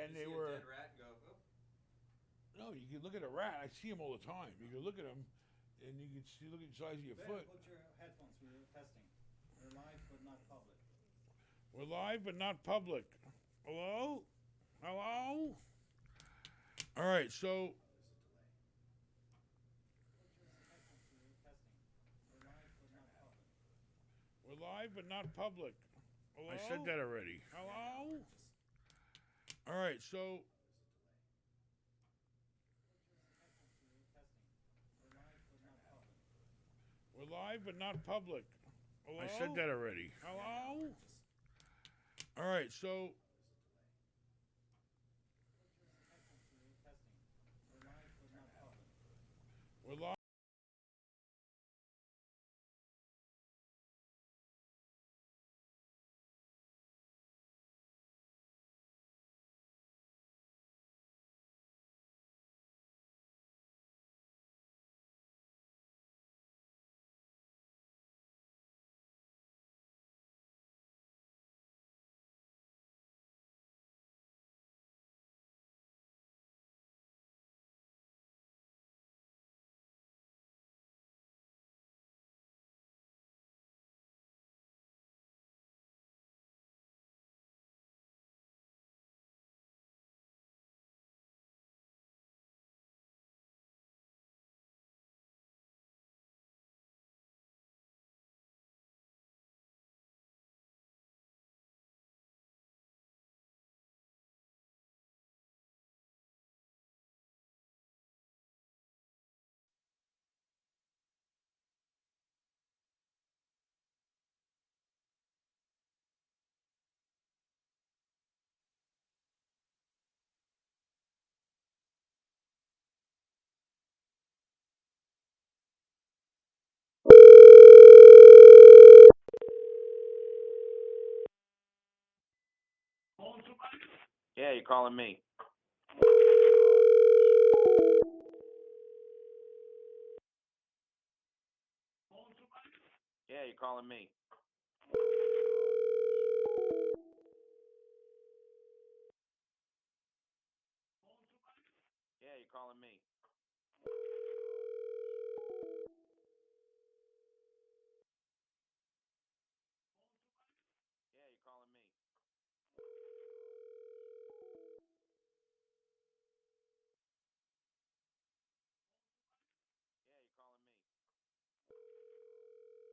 and you they see were. a dead rat and go, oh. No, you can look at a rat. I see them all the time. You can look at them, and you can see look at the size of your Ben, foot. put your headphones. We're testing. We're live, but not public. We're live, but not public. Hello, hello. All right, so Put your headphones. We're testing. We're live, but not public. we're live, but not public. Hello? I said that already. Hello. All right, so Put your headphones. We're testing. We're live, but not public. we're live, but not public. Hello? I said that already. Hello. All right, so Put your headphones. We're testing. We're live, but not public. we're live. Yeah, you're calling me. Yeah, you're calling me. Yeah, you're calling me. Yeah, you're calling me. Yeah, you're calling me.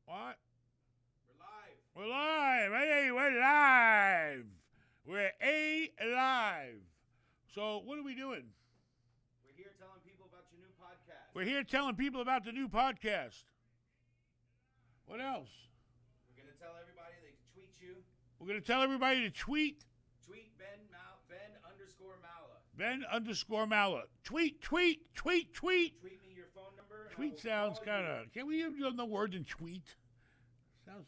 What? We're live. We're live. Hey, we're live. We're live. So, what are we doing? We're here telling people about your new podcast. We're here telling people about the new podcast. What else? We're going to tell everybody they tweet you. We're going to tell everybody to tweet. Tweet Ben_Mallah. Ben_Mallah. Tweet. Tweet me your phone number. And Tweet I will sounds call kind you. of. Can we use the word in tweet? Sounds.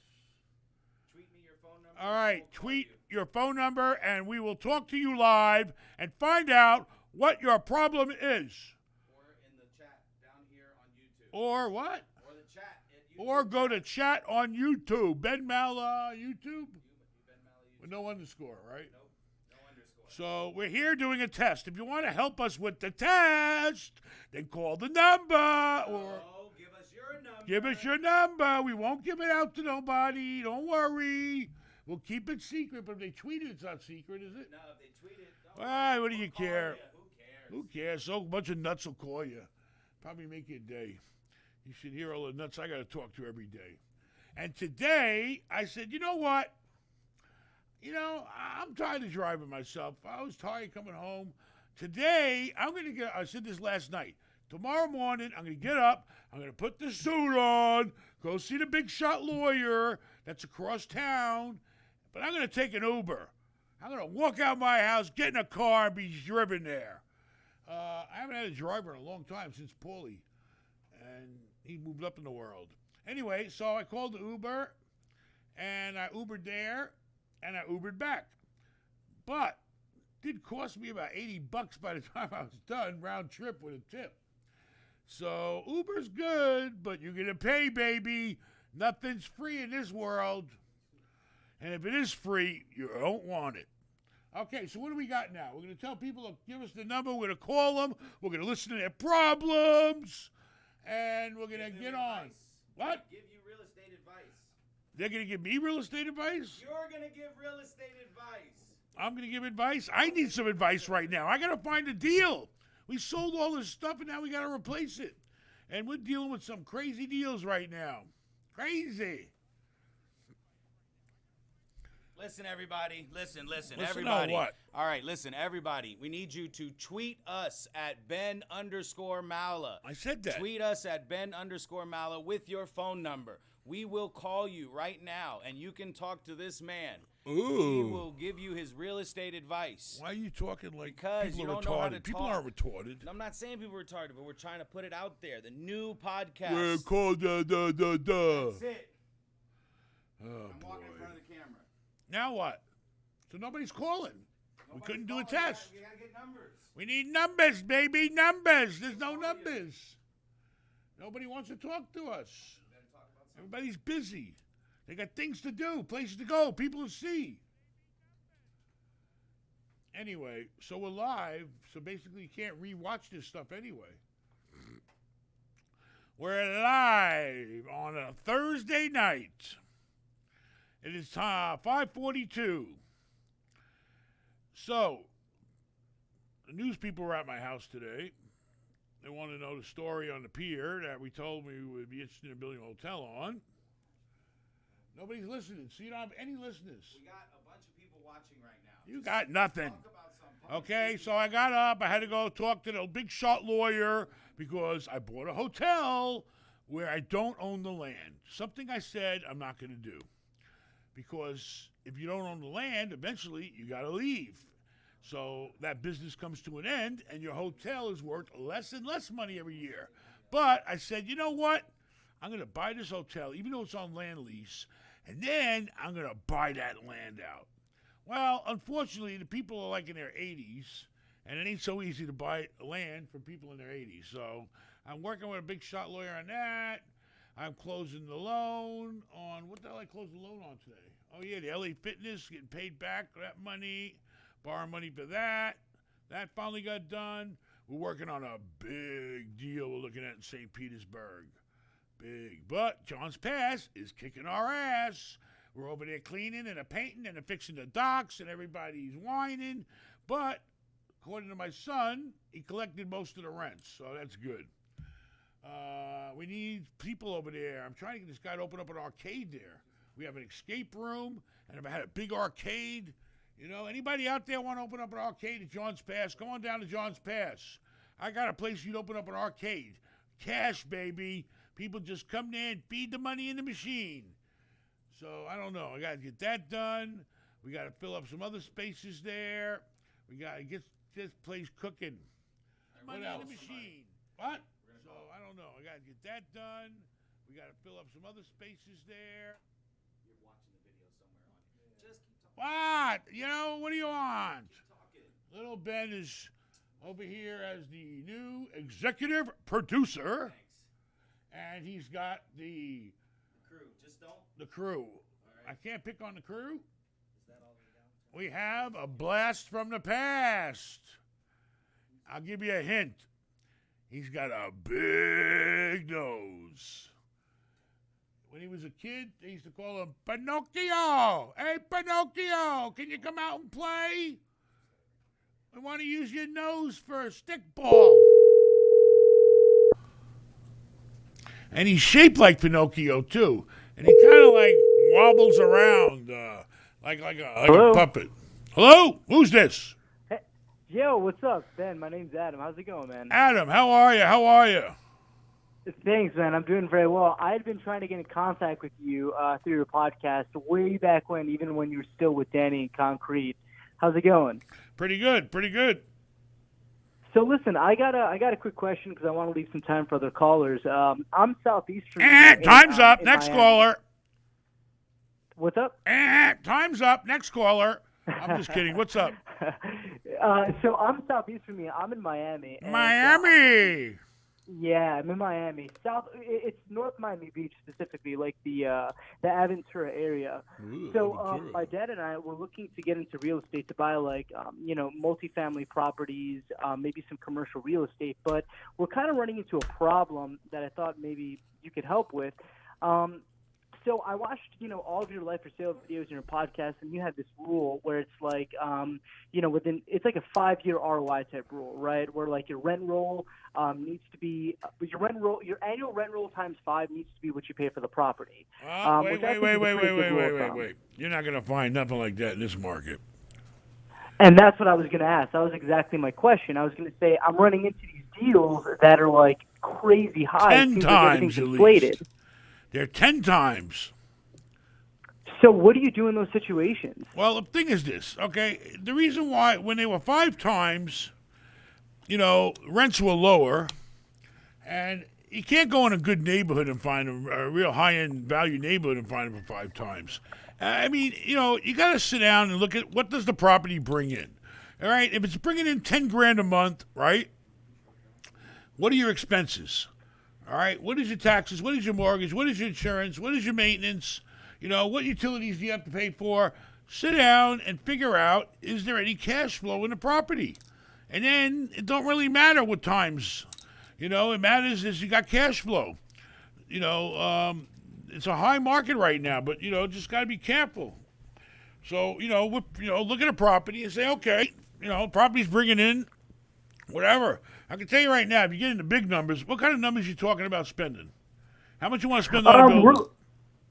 Tweet me your phone number. All and I right. will call Tweet you. your phone number, and we will talk to you live and find out what your problem is. Or in the chat down here on YouTube. Or what? Or the chat at YouTube. Or go to chat on YouTube. Ben Mallah YouTube? Ben Mallah YouTube. With no underscore, right? Nope. No underscore. So we're here doing a test. If you want to help us with the test, then call the number. Or Oh, give us your number. give us your number. We won't give it out to nobody. Don't worry. We'll keep it secret. But if they tweet it, it's not secret, is it? No, if they tweet it, don't Why, worry. what do you We'll call care? you. Who cares? So a bunch of nuts will call you. Probably make your day. You should hear all the nuts I got to talk to every day. And today, I said, you know what? You know, I'm tired of driving myself. I was tired coming home. Today, I'm going to get, I said this last night. Tomorrow morning, I'm going to get up. I'm going to put the suit on, go see the big shot lawyer that's across town. But I'm going to take an Uber. I'm going to walk out my house, get in a car, and be driven there. I haven't had a driver in a long time, since Paulie. And he moved up in the world. Anyway, so I called the Uber, and I Ubered there, and I Ubered back. But it did cost me about $80 by the time I was done, round trip with a tip. So Uber's good, but you're going to pay, baby. Nothing's free in this world. And if it is free, you don't want it. Okay, so what do we got now? We're going to tell people to give us the number. We're going to call them. We're going to listen to their problems. And we're going to get on. What? Give you real estate advice. They're going to give me real estate advice? You're going to give real estate advice. I'm going to give advice? I need some advice right now. I got to find a deal. We sold all this stuff, and now we got to replace it. And we're dealing with some crazy deals right now. Crazy. Listen, everybody. Listen, Listen everybody. on what? All right, listen, everybody. We need you to tweet us at Ben_Mallah. I said that. Tweet us at Ben_Mallah with your phone number. We will call you right now, and you can talk to this man. He Ooh. will give you his real estate advice. Why are you talking like Because people you are don't know how to retarded? People talk. aren't retarded. I'm not saying people are retarded, but we're trying to put it out there. The new podcast. We're called That's it. Oh, I'm boy. walking in front of the camera. Now what? So nobody's calling. We couldn't do a test. We gotta get numbers. We need numbers, baby, numbers. There's no numbers. Nobody wants to talk to us. Better talk about something. Everybody's busy. They got things to do, places to go, people to see. Anyway, so we're live, so basically you can't re-watch this stuff anyway. We're live on a Thursday night. It is time 5:42. So, the news people were at my house today. They want to know the story on the pier that we told me we would be interested in building a hotel on. Nobody's listening, so you don't have any listeners. We got a bunch of people watching right now. You got nothing. Talk about something. Okay, so I got up. I had to go talk to the big shot lawyer because I bought a hotel where I don't own the land. Something I said I'm not going to do. Because if you don't own the land, eventually you got to leave. So that business comes to an end, and your hotel is worth less and less money every year. But I said, you know what? I'm going to buy this hotel, even though it's on land lease, and then I'm going to buy that land out. Well, unfortunately, the people are like in their 80s, and it ain't so easy to buy land for people in their 80s. So I'm working with a big shot lawyer on that. I'm closing the loan on, what the hell I closed the loan on today? Oh, yeah, the LA Fitness, getting paid back that money, borrowing money for that. That finally got done. We're working on a big deal we're looking at in St. Petersburg. Big. But John's Pass is kicking our ass. We're over there cleaning and painting and fixing the docks, and everybody's whining. But according to my son, he collected most of the rent, so that's good. We need people over there. I'm trying to get this guy to open up an arcade there. We have an escape room, and if I had a big arcade, anybody out there want to open up an arcade at John's Pass? Go on down to John's Pass. I got a place you'd open up an arcade. Cash, baby. People just come there and feed the money in the machine. So, I don't know. I got to get that done. We got to fill up some other spaces there. We got to get this place cooking. Money in the machine. What? So, I don't know. I got to get that done. We got to fill up some other spaces there. You're watching the video somewhere on it. Just keep talking. What? What do you want? Keep talking. Little Ben is over here as the new executive producer. Thanks. And he's got the Crew. Just don't. crew. All right. I can't pick on the crew. Is that all the way down? We have a blast from the past. I'll give you a hint. He's got a big nose. When he was a kid, they used to call him Pinocchio. Hey, Pinocchio, can you come out and play? We want to use your nose for a stickball. And he's shaped like Pinocchio, too. And he kind of like wobbles around like a puppet. Hello? Who's this? Hey, yo, what's up, Ben? My name's Adam. How's it going, man? Adam, how are you? Thanks, man. I'm doing very well. I had been trying to get in contact with you through your podcast way back when, even when you were still with Danny and Concrete. How's it going? Pretty good. So listen, I got a quick question because I want to leave some time for other callers. I'm southeastern. Time's up. Next Miami. caller. What's up? Time's up. Next caller. I'm just kidding. What's up? So I'm southeastern. I'm in Miami. And, Miami. Yeah, I'm in Miami. It's North Miami Beach specifically, like the Aventura area. Ooh, So Aventura. my dad and I were looking to get into real estate to buy multifamily properties, maybe some commercial real estate. But we're kind of running into a problem that I thought maybe you could help with. So I watched, all of your life for sale videos in your podcast, and you have this rule where it's like, it's like a 5-year ROI type rule, right? Where like your rent roll needs to be your annual rent roll times 5 needs to be what you pay for the property. Wait. You're not gonna find nothing like that in this market. And that's what I was going to ask. That was exactly my question. I was going to say I'm running into these deals that are like crazy high. 10 times at least. They're 10 times. So what do you do in those situations? Well, the thing is this, okay? The reason why, when they were 5 times, rents were lower, and you can't go in a good neighborhood and find a real high-end value neighborhood and find them for 5 times. I mean, you got to sit down and look at what does the property bring in. All right? If it's bringing in $10,000 a month, right? What are your expenses? All right, what is your taxes? What is your mortgage? What is your insurance? What is your maintenance? What utilities do you have to pay for? Sit down and figure out, is there any cash flow in the property? And then it don't really matter what times. It matters is you got cash flow. It's a high market right now, but, just got to be careful. So, look at a property and say, okay, property's bringing in whatever. I can tell you right now, if you get into big numbers, what kind of numbers you talking about spending? How much you want to spend on a building?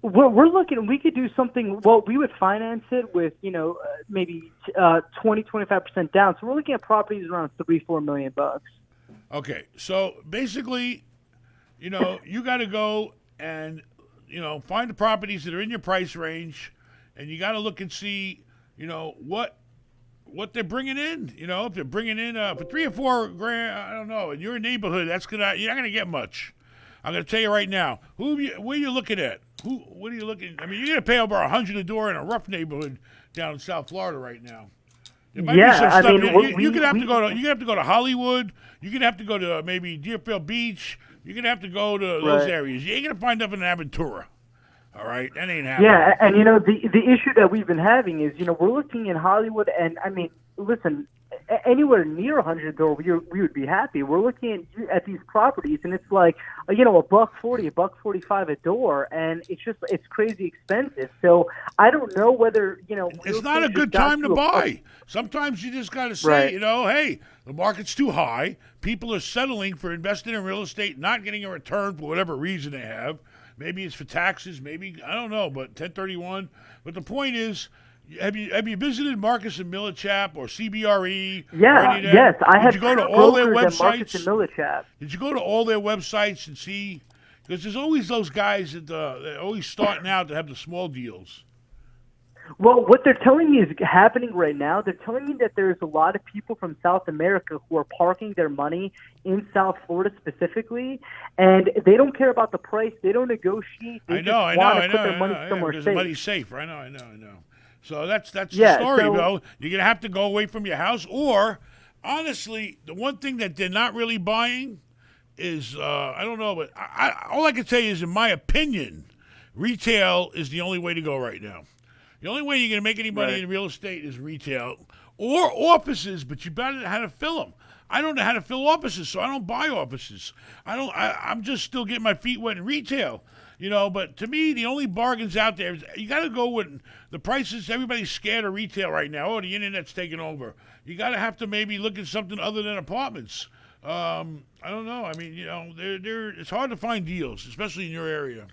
We're looking. We could do something. Well, we would finance it with maybe 20-25% down. So we're looking at properties around $3-4 million. Okay, so basically, you got to go and find the properties that are in your price range, and you got to look and see what they're bringing in. If they're bringing in for $3 or $4 grand, I don't know. In your neighborhood, you're not gonna get much. I'm gonna tell you right now. Where are you looking at? What are you looking? I mean, you're gonna pay over $100 a door in a rough neighborhood down in South Florida right now. There might be some stuff. You're gonna have to go to Hollywood. You're gonna have to go to maybe Deerfield Beach. You're gonna have to go to those areas. You ain't gonna find nothing in Aventura. All right, that ain't happening. Yeah, and the issue that we've been having is we're looking in Hollywood, and I mean, listen, anywhere near 100 door, we would be happy. We're looking at these properties, and it's like $140, $145 a door, and it's crazy expensive. So I don't know whether real It's not a estate good just got time to a buy. Sometimes you just got to say, Right. hey, the market's too high. People are settling for investing in real estate, not getting a return for whatever reason they have. Maybe it's for taxes. Maybe I don't know, but 1031. But the point is, have you visited Marcus and Millichap or CBRE? Or Yeah, any of them? yes, I Did had you go to two all their brokers at Marcus and websites? Millichap. Did you go to all their websites and see? Because there's always those guys that are always starting out to have the small deals. Well, what they're telling me is happening right now. They're telling me that there's a lot of people from South America who are parking their money in South Florida specifically, and they don't care about the price. They don't negotiate. They just want to put their money somewhere because safe. the money's safe. I know. So that's the Yeah, story, so- though. You're gonna have to go away from your house, or honestly, the one thing that they're not really buying is I don't know, but all I can tell you is, in my opinion, retail is the only way to go right now. The only way you're going to make any money Right. in real estate is retail or offices, but you better know how to fill them. I don't know how to fill offices, so I don't buy offices. I'm just still getting my feet wet in retail, But to me, the only bargains out there is you got to go with the prices. Everybody's scared of retail right now. Oh, the internet's taking over. You got to have to maybe look at something other than apartments. I don't know. I mean, it's hard to find deals, especially in your area.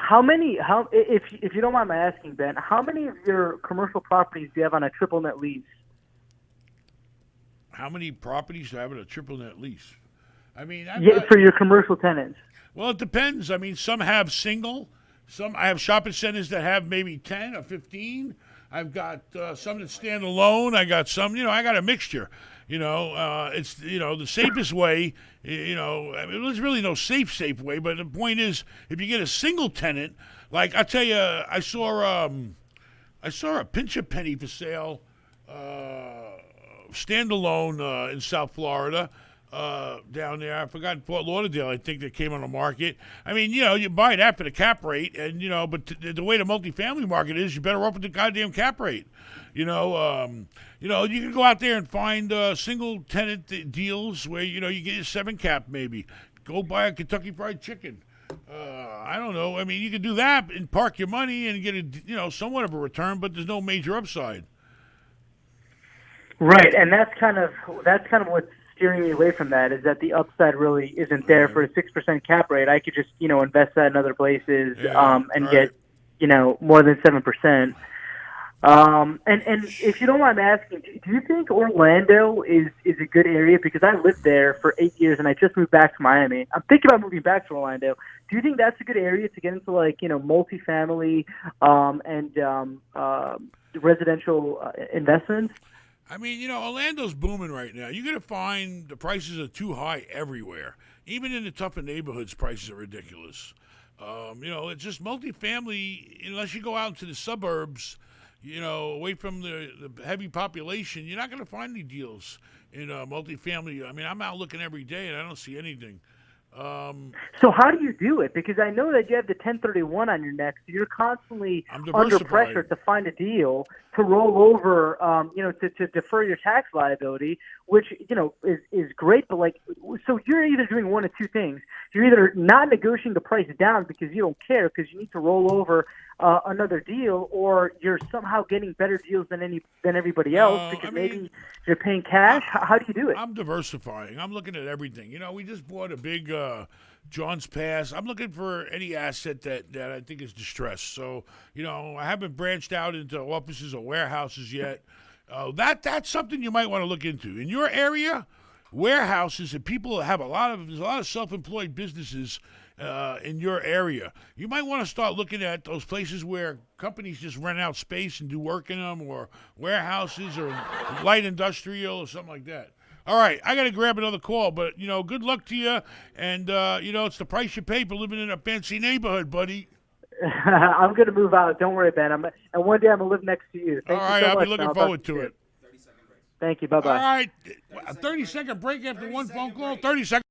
If you don't mind my asking, Ben, how many of your commercial properties do you have on a triple net lease? How many properties do I have in a triple net lease? I mean, For your commercial tenants. Well, it depends. I mean, some have single. I have shopping centers that have maybe 10 or 15. I've got some that stand alone. I got some, I got a mixture. It's, the safest way, I mean, there's really no safe way. But the point is, if you get a single tenant, like I tell you, I saw a pinch a penny for sale, standalone in South Florida. Down there, I forgot Fort Lauderdale. I think that came on the market. I mean, you buy that for the cap rate, and but the way the multifamily market is, you're better off with the goddamn cap rate. You can go out there and find single tenant deals where you get a 7 cap maybe. Go buy a Kentucky Fried Chicken. I don't know. I mean, you can do that and park your money and get a somewhat of a return, but there's no major upside. Right, and that's kind of what's steering me away from that, is that the upside really isn't there for a 6% cap rate. I could just invest that in other places and get more than 7%. And if you don't mind asking, do you think Orlando is a good area? Because I lived there for 8 years and I just moved back to Miami. I'm thinking about moving back to Orlando. Do you think that's a good area to get into, multifamily and residential investments? I mean, Orlando's booming right now. You're going to find the prices are too high everywhere. Even in the tougher neighborhoods, prices are ridiculous. It's just multifamily, unless you go out into the suburbs, away from the heavy population, you're not going to find any deals in multifamily. I mean, I'm out looking every day, and I don't see anything. So how do you do it? Because I know that you have the 1031 on your neck, so you're constantly under pressure to find a deal to roll over, to defer your tax liability, which is great. But so you're either doing one of two things: you're either not negotiating the price down because you don't care because you need to roll over another deal, or you're somehow getting better deals than everybody else because maybe you're paying cash. How do you do it? I'm diversifying. I'm looking at everything. We just bought a big John's Pass. I'm looking for any asset that I think is distressed. So, I haven't branched out into offices or warehouses yet. That's something you might want to look into. In your area, warehouses and people have there's a lot of self-employed businesses in your area. You might want to start looking at those places where companies just rent out space and do work in them, or warehouses or light industrial or something like that. All right, I got to grab another call, but, good luck to you. And, it's the price you pay for living in a fancy neighborhood, buddy. I'm going to move out. Don't worry, Ben. And one day I'm going to live next to you. Thank All you right, so I'll much, be looking man. forward to it. 30-second break. Thank you. Bye-bye. All right, a 30-second break after one phone call. 30 seconds.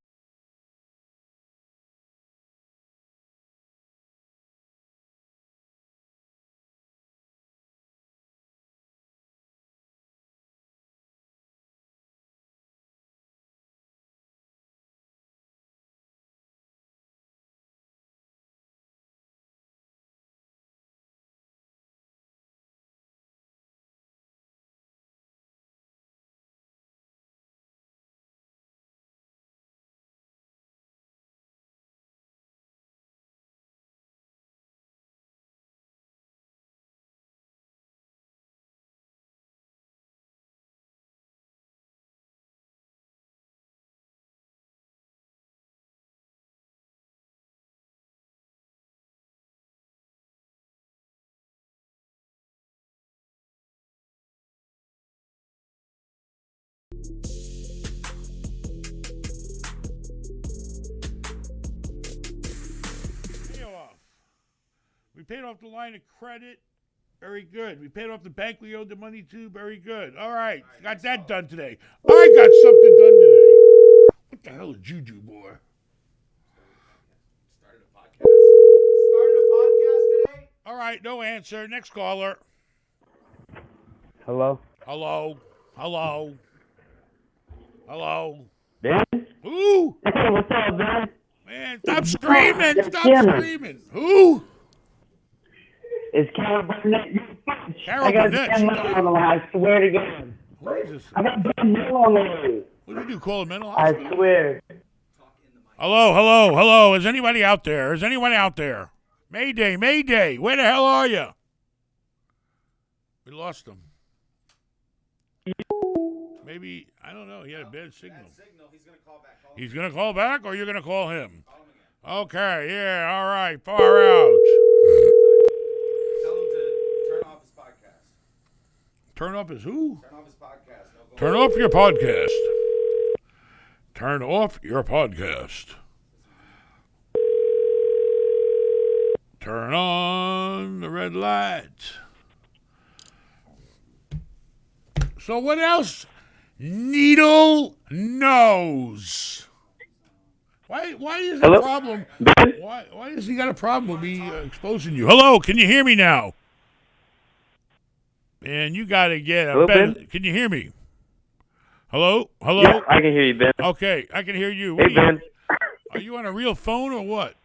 paid off the line of credit. Very good. We paid off the bank we owed the money to. Very good. All right. Got that done today. I got something done today. What the hell is you do, boy? Started a podcast today? All right. No answer. Next caller. Hello? Hello. Hello. Hello. Ben? Who? Hey, what's up, Ben? Man, stop screaming. Stop Cameron. screaming. Who? It's Carol Burnett. You bitch. Carol I got Burnett, Ben she Miller died. on the line. I swear to God. Who is this? I got Ben Miller on the line. What did you do? Call a mental I hospital? swear. Hello, hello, hello. Is anybody out there? Is anyone out there? Mayday, Mayday. Where the hell are you? We lost him. Maybe, I don't know. He had a bad signal. He's going to call back. Call him. He's going to call back, or you're going to call him? Call him again. Okay, yeah, all right. Far out. Tell him to turn off his podcast. Turn off his who? Turn off his podcast. Turn off your podcast. Turn off your podcast. Turn on the red light. So what else? Needle nose. Why is the Hello? problem? Ben? Why has he got a problem with me exposing you? Hello, can you hear me now? Man, you got to get a Hello, better. Ben? Can you hear me? Hello? Hello? Yeah, I can hear you, Ben. Okay, I can hear you. Hey, Ben. Are you on a real phone or what?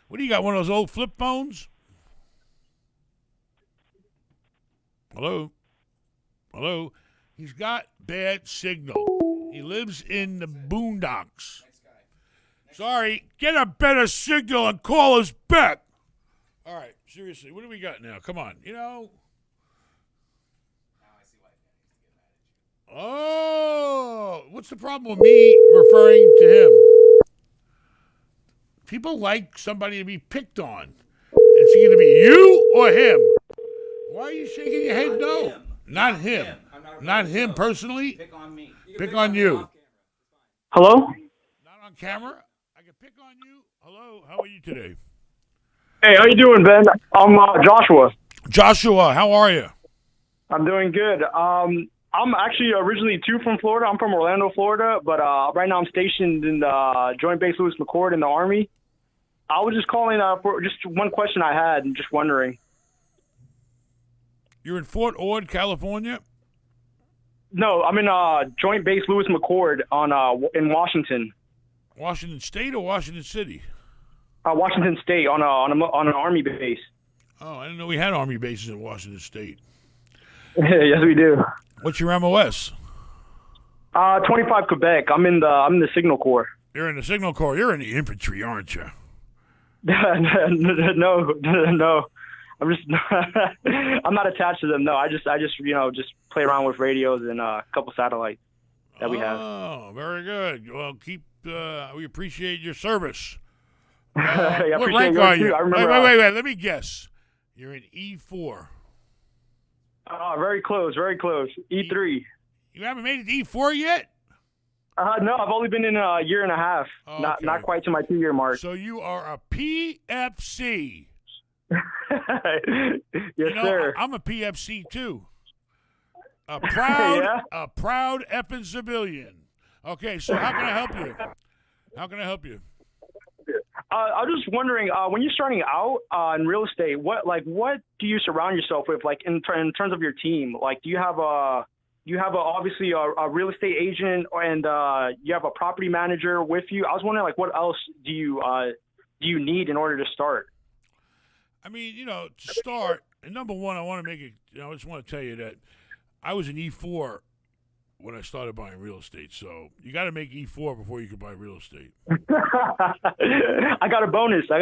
What do you got, one of those old flip phones? Hello? Hello? He's got bad signal. He lives in the boondocks. Sorry, get a better signal and call us back. All right, seriously, what do we got now? Come on, you know. Oh, what's the problem with me referring to him? People like somebody to be picked on. Is he going to be you or him? Why are you shaking your head? No, him. not him. I'm not a Not fan him of the show. personally. Pick on me. Pick on you. Hello? Not on camera. I can pick on you. Hello, how are you today? Hey, how you doing, Ben? I'm Joshua. Joshua, how are you? I'm doing good. I'm actually originally too from Florida. I'm from Orlando, Florida, but right now I'm stationed in the Joint Base Lewis McChord in the Army. I was just calling for just one question I had and just wondering. You're in Fort Ord, California? No, I'm in Joint Base Lewis McChord in Washington. Washington State or Washington City? Washington State on an Army base. Oh, I didn't know we had Army bases in Washington State. Yes, we do. What's your MOS? 25 Quebec. I'm in the Signal Corps. You're in the Signal Corps. You're in the infantry, aren't you? No. I'm just I'm not attached to them. No, I just just play around with radios and a couple satellites that we have. Oh, very good. Well, we appreciate your service. Yeah, I What appreciate rank yours are too. you? I remember. Wait. Let me guess. You're in E4. Very close. E3. You haven't made it to E4 yet? No, I've only been in a year and a half. Okay. Not quite to my 2-year mark. So you are a PFC. Yes, sir. I'm a PFC too. A proud, Yeah? a proud effing civilian. Okay, so how can I help you? How can I help you? I was just wondering, when you're starting out in real estate, what do you surround yourself with, like in terms of your team? Like, do you have obviously a real estate agent and you have a property manager with you? I was wondering, like, what else do you need in order to start? I mean, to start, and number one, I want to make it, I just want to tell you that I was an E4 when I started buying real estate. So you got to make E4 before you can buy real estate. I got a bonus, so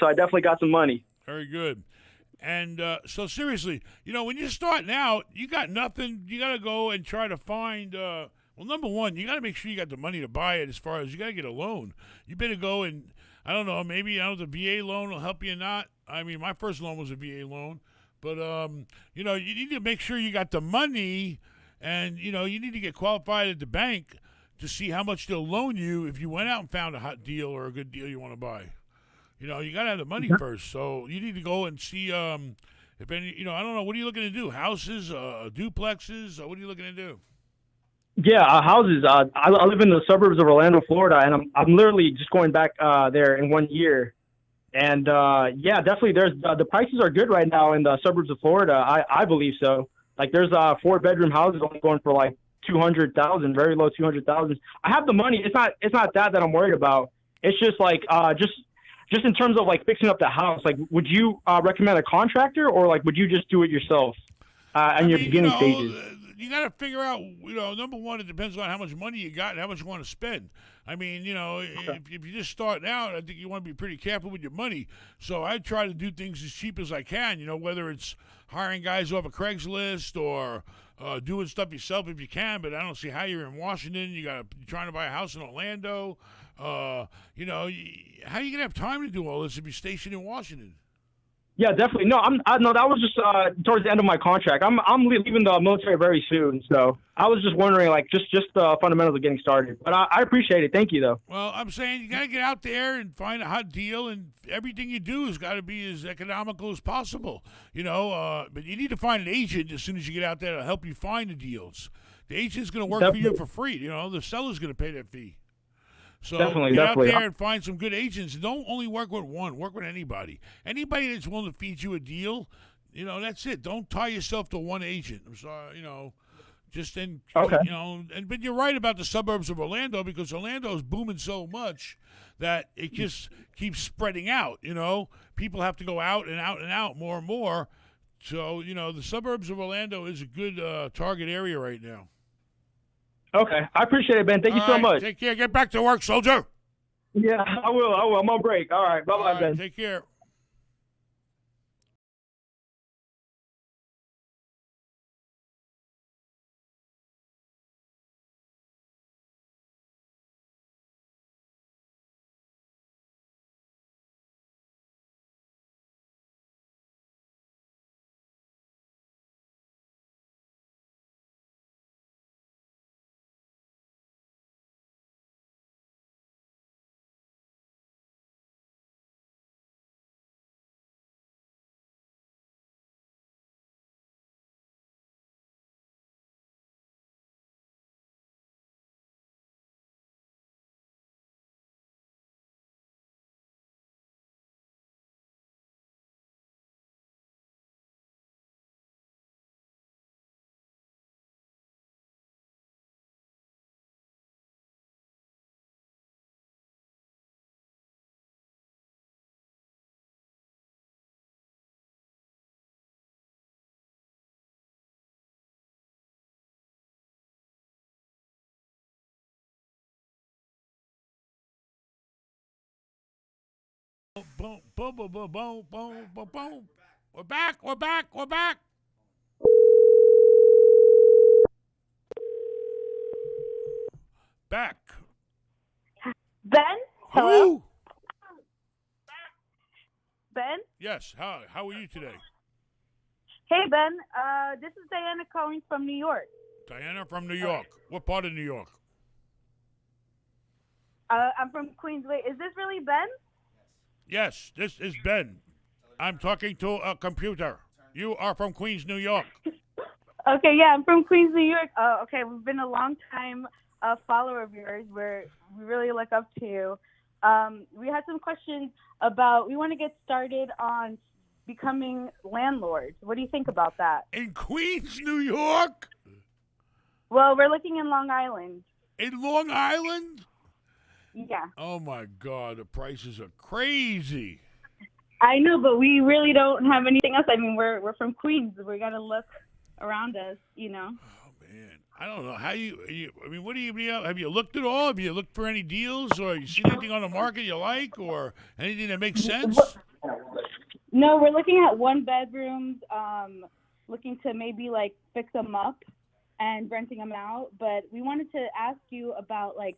I definitely got some money. Very good. And so seriously, when you're starting out, you got nothing. You got to go and try to find, well, number one, you got to make sure you got the money to buy it. As far as you got to get a loan. You better go and, I don't know, maybe the VA loan will help you or not. I mean, my first loan was a VA loan. But, you need to make sure you got the money. And, you need to get qualified at the bank to see how much they'll loan you if you went out and found a hot deal or a good deal you want to buy. you got to have the money first. So you need to go and see if any. I don't know. What are you looking to do? Houses, duplexes? What are you looking to do? Yeah, houses. I live in the suburbs of Orlando, Florida, and I'm literally just going back there in 1 year. And yeah, definitely. There's the prices are good right now in the suburbs of Florida. I believe so. Like there's 4-bedroom houses only going for like 200,000, very low 200,000. I have the money. It's not that I'm worried about. It's just like just in terms of like fixing up the house. Like, would you recommend a contractor, or like would you just do it yourself in your beginning stages? You got to figure out, number one, it depends on how much money you got and how much you want to spend. I mean, if you're just starting out, I think you want to be pretty careful with your money. So I try to do things as cheap as I can, whether it's hiring guys off of Craigslist or doing stuff yourself if you can. But I don't see how you're in Washington. You're trying to buy a house in Orlando. How are you going to have time to do all this if you're stationed in Washington? Yeah, definitely. No, no. That was just towards the end of my contract. I'm leaving the military very soon, so I was just wondering, like, just the fundamentals of getting started. But I appreciate it. Thank you, though. Well, I'm saying you got to get out there and find a hot deal, and everything you do has got to be as economical as possible. But you need to find an agent as soon as you get out there to help you find the deals. The agent's going to work for you for free. The seller's going to pay that fee. So get out there and find some good agents. Don't only work with one. Work with anybody. Anybody that's willing to feed you a deal, that's it. Don't tie yourself to one agent. I'm sorry, just in, okay. But you're right about the suburbs of Orlando, because Orlando is booming so much that it just keeps spreading out. People have to go out and out and out more and more. So, the suburbs of Orlando is a good target area right now. Okay. I appreciate it, Ben. Thank you so much. Take care. Get back to work, soldier. Yeah, I will. I'm on break. All right. Bye-bye, Ben. Take care. Boom, boom, boom, boom, boom, boom, boom, boom. We're back. Back. Ben? Hello? Who? Ben? Yes. How are you today? Hey, Ben. This is Diana calling from New York. Diana from New York. What part of New York? I'm from Queens. Wait, is this really Ben? Yes, this is Ben. I'm talking to a computer. You are from Queens, New York. Okay, yeah, I'm from Queens, New York. Okay, we've been a long time follower of yours. We really look up to you. We had some questions about, we want to get started on becoming landlords. What do you think about that? In Queens, New York? Well, we're looking in Long Island. In Long Island? Yeah. Oh, my God. The prices are crazy. I know, but we really don't have anything else. I mean, we're from Queens. We got to look around us, Oh, man. I don't know. What do you have you looked at all? Have you looked for any deals, or you seen anything on the market you like, or anything that makes sense? No, we're looking at 1-bedrooms, looking to maybe like fix them up and renting them out. But we wanted to ask you about like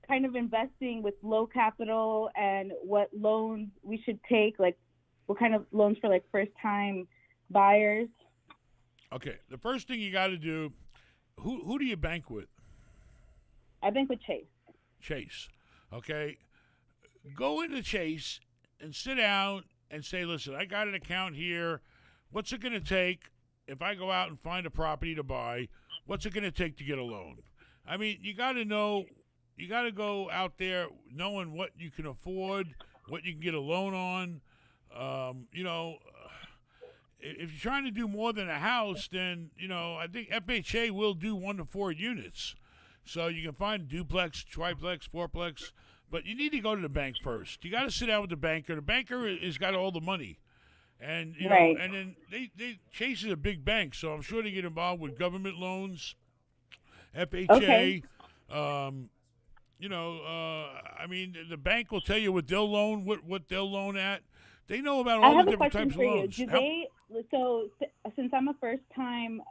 kind of investing with low capital and what loans we should take, like what kind of loans for like first time buyers. Okay, the first thing you got to do, who do you bank with? I bank with Chase. Chase. Okay, go into Chase and sit down and say, listen, I got an account here. What's it going to take if I go out and find a property to buy? What's it going to take to get a loan? I mean, you got to know, you got to go out there knowing what you can afford, what you can get a loan on. If you're trying to do more than a house, then, I think FHA will do 1 to 4 units. So you can find duplex, triplex, fourplex, but you need to go to the bank first. You got to sit down with the banker. The banker has got all the money. And, Right. and then Chase is a big bank, so I'm sure they get involved with government loans, FHA. Okay. I mean, the bank will tell you what they'll loan, what they'll loan at. They know about I all have the a different question types for of you. loans. Since I'm a first-time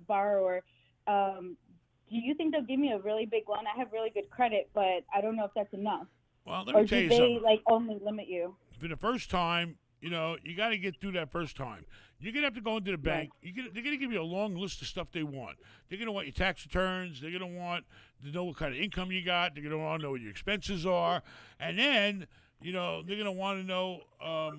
borrower, do you think they'll give me a really big loan? I have really good credit, but I don't know if that's enough. Well, let Or me tell do you they something. only limit you? For the first time, you got to get through that first time. You're going to have to go into the bank. They're going to give you a long list of stuff they want. They're going to want your tax returns. They're going to want to know what kind of income you got. They're going to want to know what your expenses are. And then, they're going to want to know, how,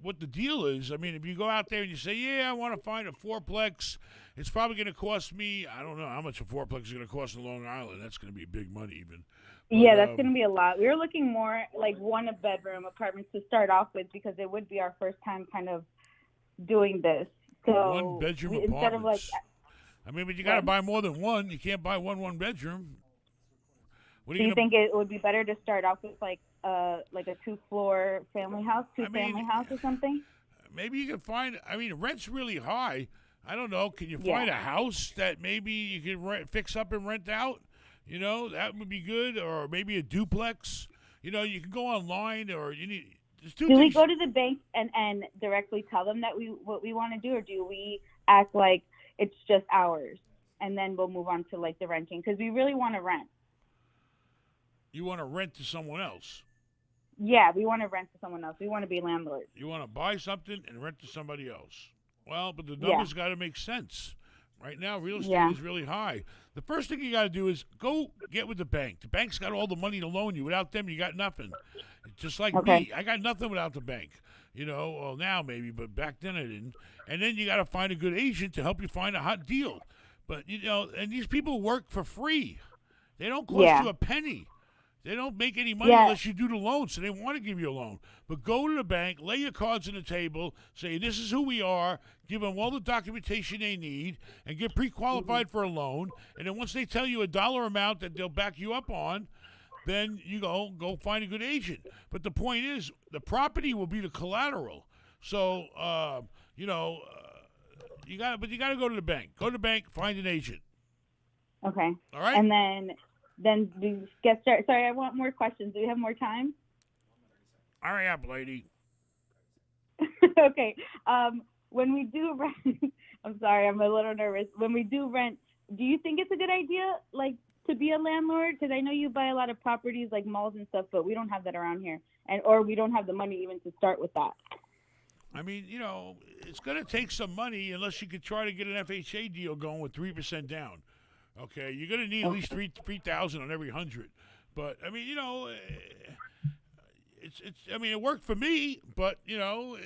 what the deal is. I mean, if you go out there and you say, yeah, I want to find a fourplex, it's probably going to cost me, I don't know how much a fourplex is going to cost in Long Island. That's going to be big money even. Yeah, that's going to be a lot. We were looking more like 1-bedroom apartments to start off with because it would be our first time kind of doing this. So 1-bedroom apartments. instead of but you got to buy more than one. You can't buy one bedroom. What are do you gonna, think it would be better to start off with like a 2-floor family house, family house or something? Maybe you can find. I mean, rent's really high. I don't know. Can you find a house that maybe you can fix up and rent out? That would be good, or maybe a duplex. You can go online, or you need. Do we go to the bank and directly tell them that what we want to do, or do we act like it's just ours, and then we'll move on to like the renting? Because we really want to rent. You want to rent to someone else? Yeah, we want to rent to someone else. We want to be landlords. You want to buy something and rent to somebody else. Well, but the numbers got to make sense. Right now, real estate is really high. The first thing you got to do is go get with the bank. The bank's got all the money to loan you. Without them, you got nothing. Just like me, I got nothing without the bank. Well, now maybe, but back then I didn't. And then you got to find a good agent to help you find a hot deal. But, and these people work for free. They don't cost you a penny. They don't make any money unless you do the loan, so they want to give you a loan. But go to the bank, lay your cards on the table, say, this is who we are, give them all the documentation they need, and get pre-qualified for a loan. And then once they tell you a dollar amount that they'll back you up on, then you go find a good agent. But the point is, the property will be the collateral. So, you got to go to the bank. Go to the bank, find an agent. Okay. All right? And then we get started. Sorry, I want more questions. Do we have more time? Hurry up, lady. Okay. When we do rent, I'm sorry, I'm a little nervous. When we do rent, do you think it's a good idea, like, to be a landlord? Because I know you buy a lot of properties like malls and stuff, but we don't have that around here, or we don't have the money even to start with that. I mean, it's going to take some money unless you could try to get an FHA deal going with 3% down. Okay, you're going to need at least 3,000 on every 100. But I mean, it worked for me. But you got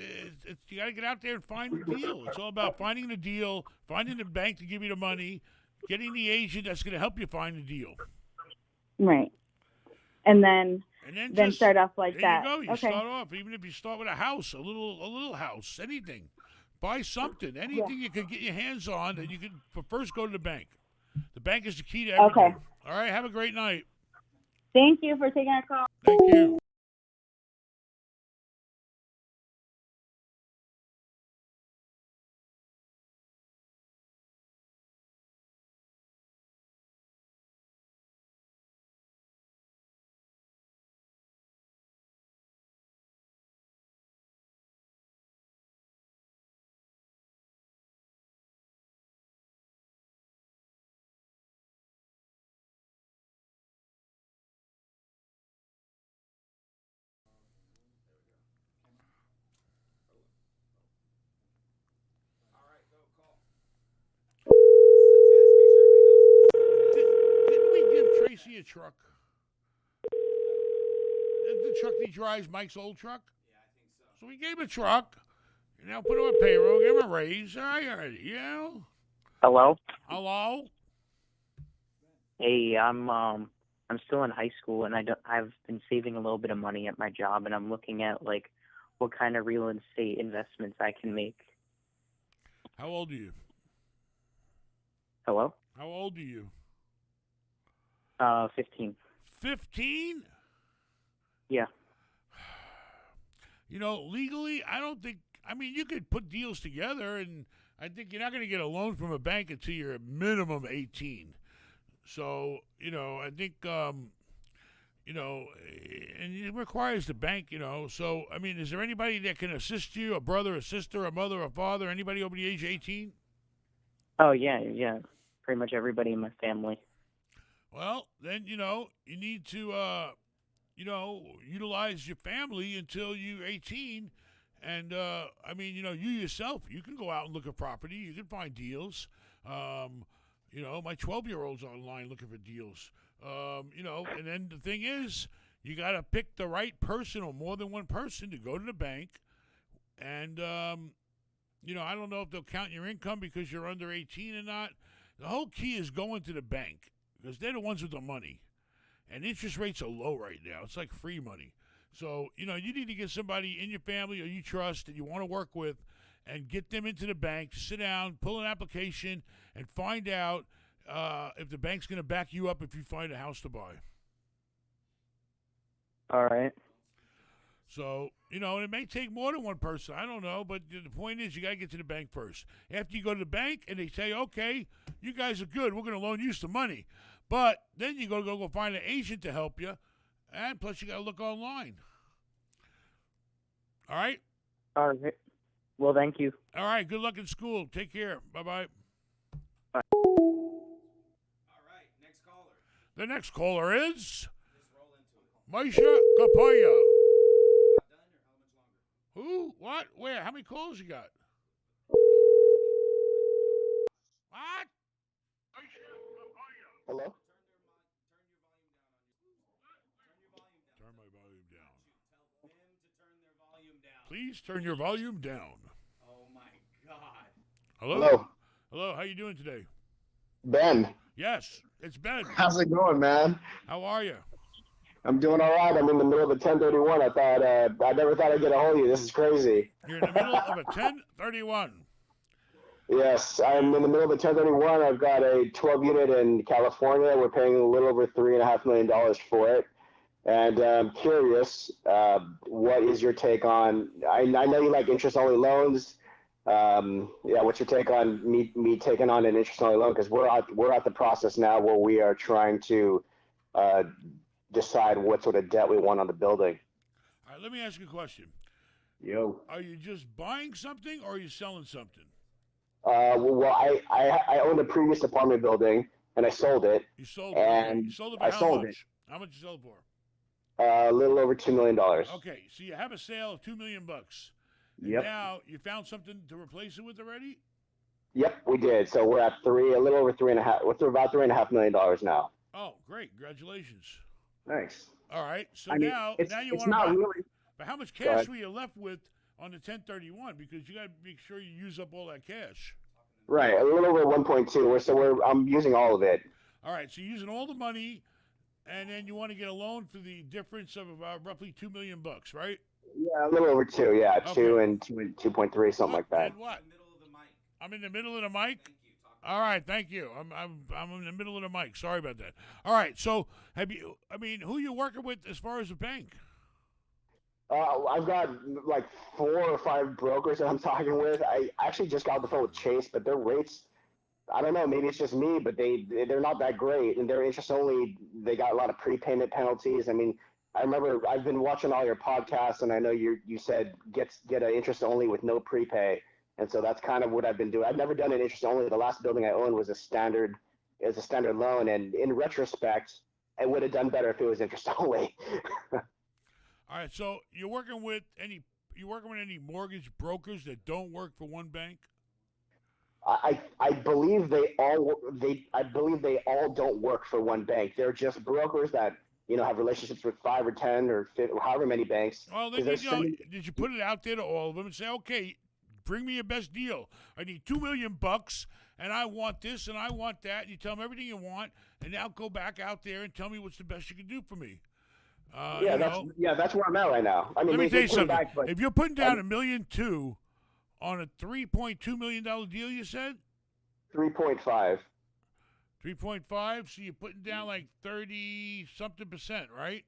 to get out there and find the deal. It's all about finding the deal, finding the bank to give you the money, getting the agent that's going to help you find the deal. Right. And then just start off like that. There you go. You start off, even if you start with a house, a little house, anything. Buy something, anything you can get your hands on, and you can first go to the bank. The bank is the key to everything. Okay. All right, have a great night. Thank you for taking our call. Thank you. Didn't we give Tracy a truck? the truck that he drives, Mike's old truck? Yeah, I think so. So we gave him a truck. And now put him on payroll, give him a raise. All right, you know. Hello. Hello? Hey, I'm still in high school, and I've been saving a little bit of money at my job, and I'm looking at like what kind of real estate investments I can make. How old are you? Hello. How old are you? 15. 15? Yeah. You know, legally, I don't think. I mean, you could put deals together, and I think you're not going to get a loan from a bank until you're minimum 18. So, you know, I think, you know, and it requires the bank, you know. So, I mean, is there anybody that can assist you, a brother, a sister, a mother, a father, anybody over the age of 18? Oh yeah. Pretty much everybody in my family. Well, then, you know, you need to, you know, utilize your family until you're 18. And, I mean, you know, you yourself, you can go out and look at property. You can find deals. You know, my 12-year-old's online looking for deals. You know, and then the thing is, you got to pick the right person or more than one person to go to the bank. And, you know, I don't know if they'll count your income because you're under 18 or not. The whole key is going to the bank because they're the ones with the money. And interest rates are low right now. It's like free money. So, you know, you need to get somebody in your family or you trust that you want to work with and get them into the bank, sit down, pull an application, and find out if the bank's going to back you up if you find a house to buy. All right. So, you know, and it may take more than one person. I don't know. But the point is you got to get to the bank first. After you go to the bank and they say, okay, you guys are good. We're going to loan you some money. But then you go find an agent to help you. And plus, you got to look online. All right? All right. Well, thank you. All right. Good luck in school. Take care. Bye-bye. Bye. All right, next caller. The next caller is Just roll into it. Maisha Kapaya. You about done, or how much longer? Who? What? Where? How many calls you got? What? Hello? Turn my volume down. Tell them to turn their volume down. Please turn your volume down. Oh my God. Hello? Hello. Hello, how you doing today? Ben, Yes, it's Ben. how's it going, man? How are you? I'm doing all right. I'm in the middle of a 1031. I never thought I'd get a hold of you. This is crazy. You're in the middle of a 1031. Yes, I'm in the middle of a 1031. I've got a 12 unit in California. We're paying a little over $3.5 million for it. And I'm curious, what is your take on, I know you like interest only loans. What's your take on me taking on an interest only loan? Because we're at the process now where we are trying to decide what sort of debt we want on the building. All right, let me ask you a question. Yo. Are you just buying something or are you selling something? I owned a previous apartment building and I sold it. You sold it. And Okay. You sold it for I how sold much? it. How much you sell it for? A little over $2 million. Okay, so you have a sale of $2 million. And Yep. now you found something to replace it with already? Yep, we did. So we're at a little over about $3.5 million now. Oh, great! Congratulations. Nice. All right. So I mean, now it's you it's want not to buy. really. But how much Go cash ahead. were you left with on the 1031? Because you got to make sure you use up all that cash. Right, a little over 1.2. I'm using all of it. All right. So you're using all the money, and then you want to get a loan for the difference of about roughly $2 million, right? Yeah, a little over 2. Yeah, Okay. 2 and 2.3, something like that. And what? In the middle of the mic. I'm in the middle of the mic. Thank you. Talk All right, thank you. I'm in the middle of the mic. Sorry about that. All right, so who you working with as far as the bank? I've got like 4 or 5 brokers that I'm talking with. I actually just got off the phone with Chase, but their rates, I don't know, maybe it's just me, but they're not that great, and they're interest only. They got a lot of prepayment penalties. I mean, I remember I've been watching all your podcasts, and I know you said get an interest only with no prepay, and so that's kind of what I've been doing. I've never done an interest only. The last building I owned was a standard loan, and in retrospect, I would have done better if it was interest only. All right, so you're working with any mortgage brokers that don't work for one bank? I believe they all don't work for one bank. They're just brokers that have relationships with 5 or 10 or 50, however many banks. Well, then did you put it out there to all of them and say, okay, bring me your best deal. I need $2 million, and I want this and I want that. And you tell them everything you want, and now go back out there and tell me what's the best you can do for me. That's where I'm at right now. I mean, let me tell you something. Back, if you're putting down $1.2 million on a $3.2 million deal, you said 3.5. 3.5. So you're putting down like 30-something%, right?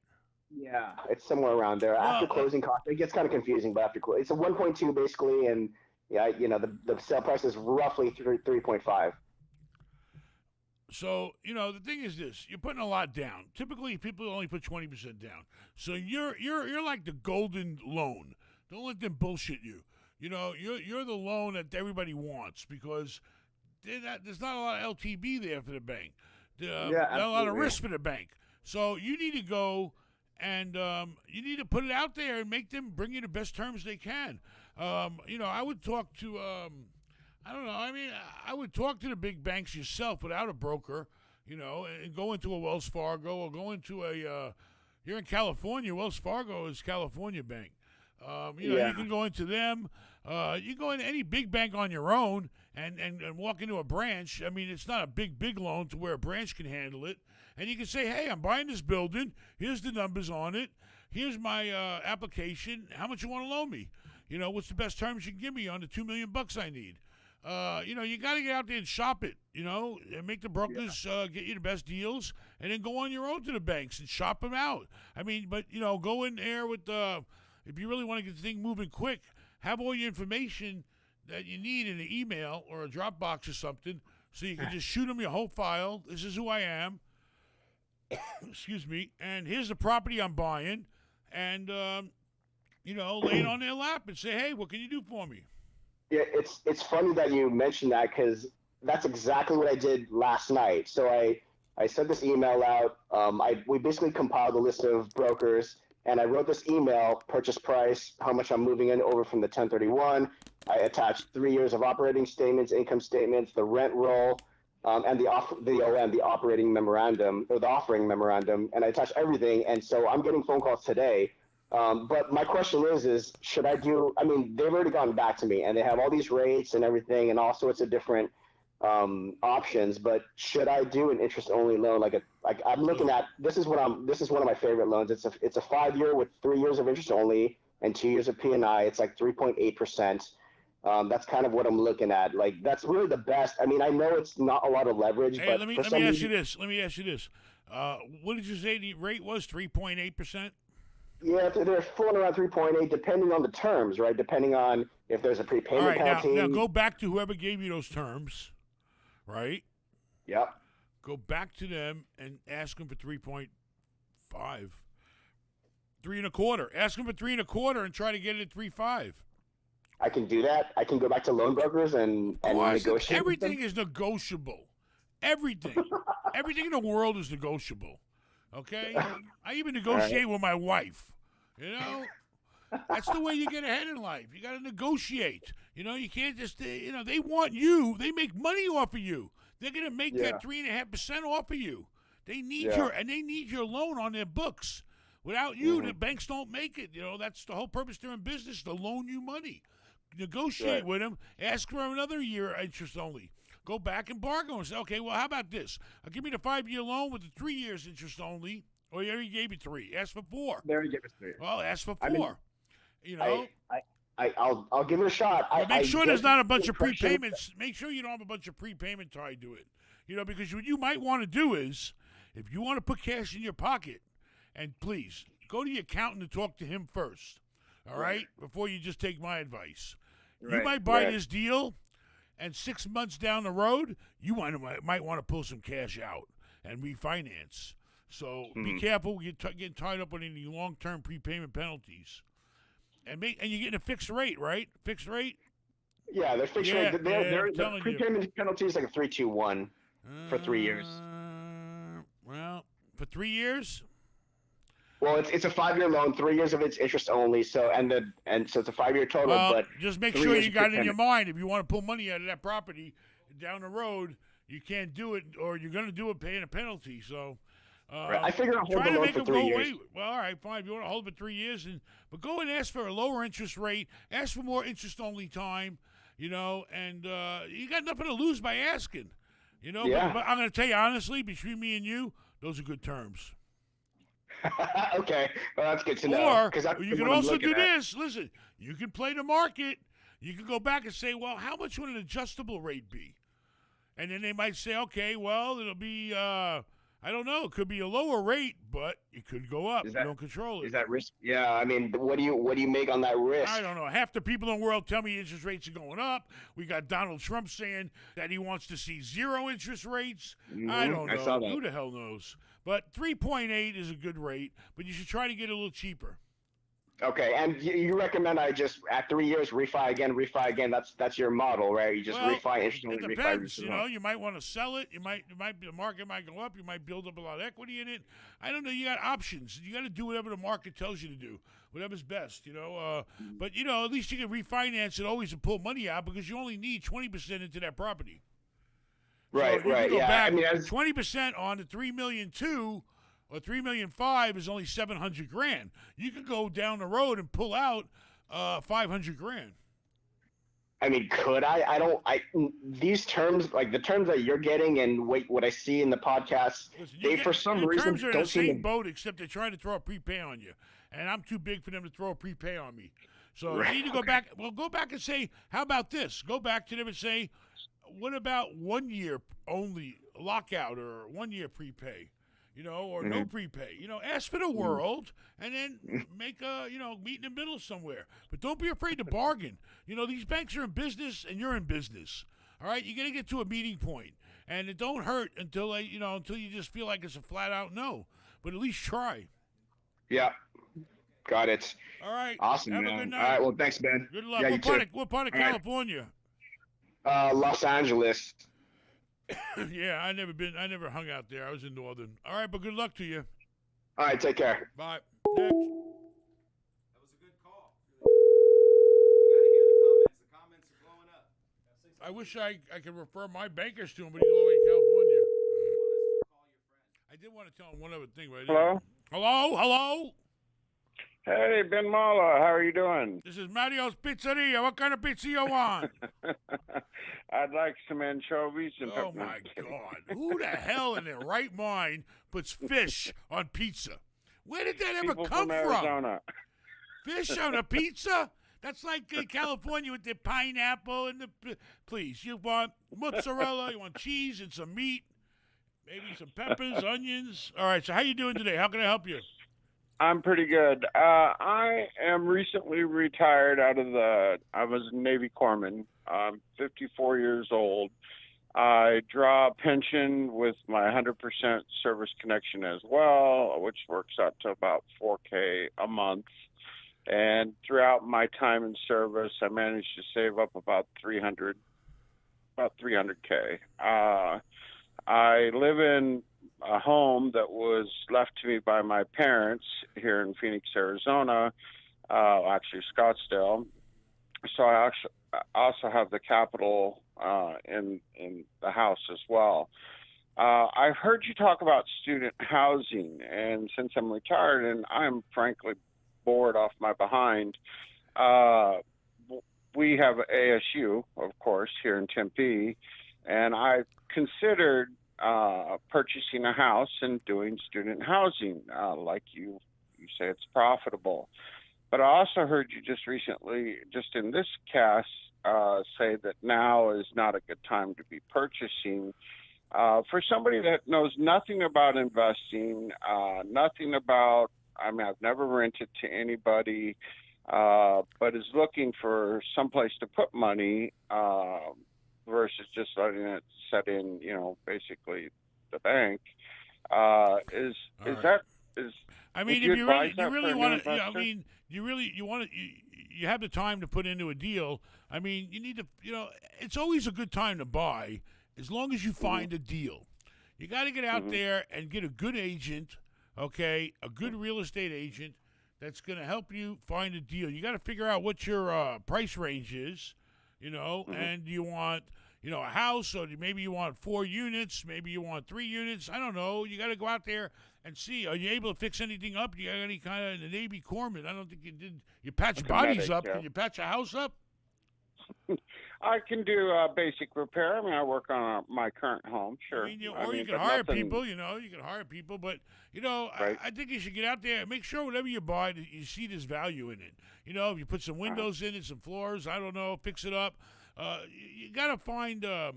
Yeah, it's somewhere around there. After closing costs, it gets kind of confusing, but after it's a 1.2 basically, and the sale price is roughly 3.5. So, the thing is this, you're putting a lot down. Typically, people only put 20% down. So you're like the golden loan. Don't let them bullshit you. You're the loan that everybody wants because there's not a lot of LTV there for the bank. Not a lot of risk for the bank. So you need to go and you need to put it out there and make them bring you the best terms they can. I would talk to I don't know. I mean, I would talk to the big banks yourself without a broker, and go into a Wells Fargo or go into you're in California. Wells Fargo is California Bank. You can go into them. You can go into any big bank on your own and walk into a branch. I mean, it's not a big loan to where a branch can handle it. And you can say, hey, I'm buying this building. Here's the numbers on it. Here's my application. How much you want to loan me? What's the best terms you can give me on the $2 million I need? You got to get out there and shop it, and make the brokers get you the best deals, and then go on your own to the banks and shop them out. I mean, but, go in there with if you really want to get the thing moving quick, have all your information that you need in an email or a Dropbox or something, so you can just shoot them your whole file. This is who I am. Excuse me. And here's the property I'm buying. And, lay it on their lap and say, hey, what can you do for me? Yeah, it's funny that you mentioned that because that's exactly what I did last night. So I sent this email out. We basically compiled a list of brokers, and I wrote this email, purchase price, how much I'm moving in over from the 1031. I attached 3 years of operating statements, income statements, the rent roll, and the OM, the operating memorandum, or the offering memorandum, and I attached everything. And so I'm getting phone calls today. But my question is should I do, I mean, they've already gotten back to me and they have all these rates and everything and all sorts of different options, but should I do an interest only loan? Like I'm looking at, this is one of my favorite loans. It's a 5-year with 3 years of interest only and 2 years of P&I. It's like 3.8%. That's kind of what I'm looking at. Like, that's really the best. I mean, I know it's not a lot of leverage, hey, but let me ask you this. What did you say the rate was? 3.8%? Yeah, they're fooling around 3.8, depending on the terms, right? Depending on if there's a prepayment penalty. Now go back to whoever gave you those terms, right? Yep. Go back to them and ask them for 3.5, 3.25. Ask them for 3.25 and try to get it at 3.5. I can do that. I can go back to loan brokers and negotiate. Everything is negotiable. Everything. Everything in the world is negotiable. Okay? I even negotiate with my wife. That's the way you get ahead in life. You got to negotiate. You can't just, they want you. They make money off of you. They're going to make that 3.5% off of you. They need your loan on their books. Without you, the banks don't make it. That's the whole purpose they're in business, to loan you money. Negotiate with them. Ask for another year interest only. Go back and bargain and say, okay, well, how about this? Give me the 5-year loan with the 3 years interest only. Or you already gave me 3. Ask for 4. They already gave us 3. Well, ask for 4. I'll give it a shot. But make sure there's not a bunch of prepayments. Make sure you don't have a bunch of prepayment tied to it. Because what you might want to do is, if you want to put cash in your pocket, and please, go to your accountant and talk to him first. All right? Before you just take my advice. You might buy this deal, and 6 months down the road, you might want to pull some cash out and refinance. So be careful. You're getting tied up on any long-term prepayment penalties. And you're getting a fixed rate, right? Fixed rate? Yeah, they're fixed rate. The prepayment penalty is like a 3.21 for 3 years. Well, for 3 years? Well, it's a 5-year loan, 3 years of it's interest only. So so it's a 5-year total. Well, but just make sure you got it in your mind. If you want to pull money out of that property down the road, you can't do it, or you're going to do it paying a penalty. So I figure I'll hold try the to loan make for them 3 go years. away. Well, all right, fine. If you want to hold it for 3 years, but go and ask for a lower interest rate. Ask for more interest-only time. And you got nothing to lose by asking. Yeah. But I'm going to tell you honestly, between me and you, those are good terms. Okay, well that's good to know. Or 'cause that's you what can I'm also looking do at. this. Listen, you can play the market. You can go back and say, well, how much would an adjustable rate be? And then they might say, okay, well, it'll be, I don't know, it could be a lower rate, but it could go up. You don't control it. Is that risk? Yeah, I mean, what do you make on that risk? I don't know. Half the people in the world tell me interest rates are going up. We got Donald Trump saying that he wants to see zero interest rates. I don't know. I saw that. Who the hell knows? But 3.8 is a good rate, but you should try to get it a little cheaper. Okay, and you recommend I just at 3 years refi again. That's your model, right? You just refi interest only, It refi depends. interest only. You might want to sell it. The market might go up. You might build up a lot of equity in it. I don't know. You got options. You got to do whatever the market tells you to do, whatever's best. But at least you can refinance it always and pull money out because you only need 20% into that property. Right, so you right, can go yeah. back I mean, 20% on the $3.2 million. Or $3.5 million is only $700,000. You could go down the road and pull out $500,000. I mean, could I? These terms, like the terms that you're getting and what I see in the podcast, Listen, for some reason terms are in don't the seem same to. boat, except they're trying to throw a prepay on you, and I'm too big for them to throw a prepay on me. So Right, you need to go back. Well, go back and say, how about this? Go back to them and say, what about 1 year only lockout or 1 year prepay? Or no prepay. Ask for the world and then make meet in the middle somewhere. But don't be afraid to bargain. These banks are in business and you're in business. All right? You got to get to a meeting point. And it don't hurt until you just feel like it's a flat out no. But at least try. Yeah. Got it. All right. Awesome, Have man. a good night. All right, well, thanks, Ben. Good luck. Yeah, you too. What part of All right. California? Los Angeles. Yeah, I never hung out there. I was in Northern. All right, but good luck to you. All right, take care. Bye. Next. That was a good call. You got to hear the comments. The comments are blowing up. I wish I could refer my bankers to him, but he's all the way in California. I did want to tell him one other thing, but I didn't. Hello? Hello? Hey, Ben Mallah, how are you doing? This is Mario's Pizzeria. What kind of pizza you want? I'd like some anchovies and Oh, my God. Who the hell in their right mind puts fish on pizza? Where did that ever People come from Arizona. Fish on a pizza? That's like California with the pineapple and the... Please, you want mozzarella, you want cheese and some meat, maybe some peppers, onions. All right, so how you doing today? How can I help you? I'm pretty good. I am recently retired I was a Navy corpsman. I'm 54 years old. I draw a pension with my 100% service connection as well, which works out to about $4K a month. And throughout my time in service, I managed to save up about 300K. I live in a home that was left to me by my parents here in Phoenix, Arizona, actually Scottsdale. So I also have the capital in the house as well. I've heard you talk about student housing, and since I'm retired and I'm frankly bored off my behind, we have ASU, of course, here in Tempe, and I've considered purchasing a house and doing student housing. Like you say, it's profitable. But I also heard you just recently, just in this cast, say that now is not a good time to be purchasing. For somebody that knows nothing about investing, nothing about, I've never rented to anybody, but is looking for someplace to put money versus just letting it set in, basically the bank. I mean, if you really want to, you have the time to put into a deal. I mean, you need to, it's always a good time to buy as long as you find a deal. You got to get out there and get a good agent, okay, a good real estate agent that's going to help you find a deal. You got to figure out what your price range is, and you want, a house, or maybe you want 4 units, maybe you want 3 units. I don't know. You got to go out there and see. Are you able to fix anything up? You got any kind of the Navy corpsman? I don't think you did. You patch Like a bodies medic, up. yeah. Can you patch a house up? I can do basic repair. I mean, I work on my current home, sure. You but can hire nothing- people. You can hire people, but Right. I think you should get out there and make sure whatever you buy, that you see there's value in it. If you put some windows in it, some floors, I don't know, fix it up. You got to find a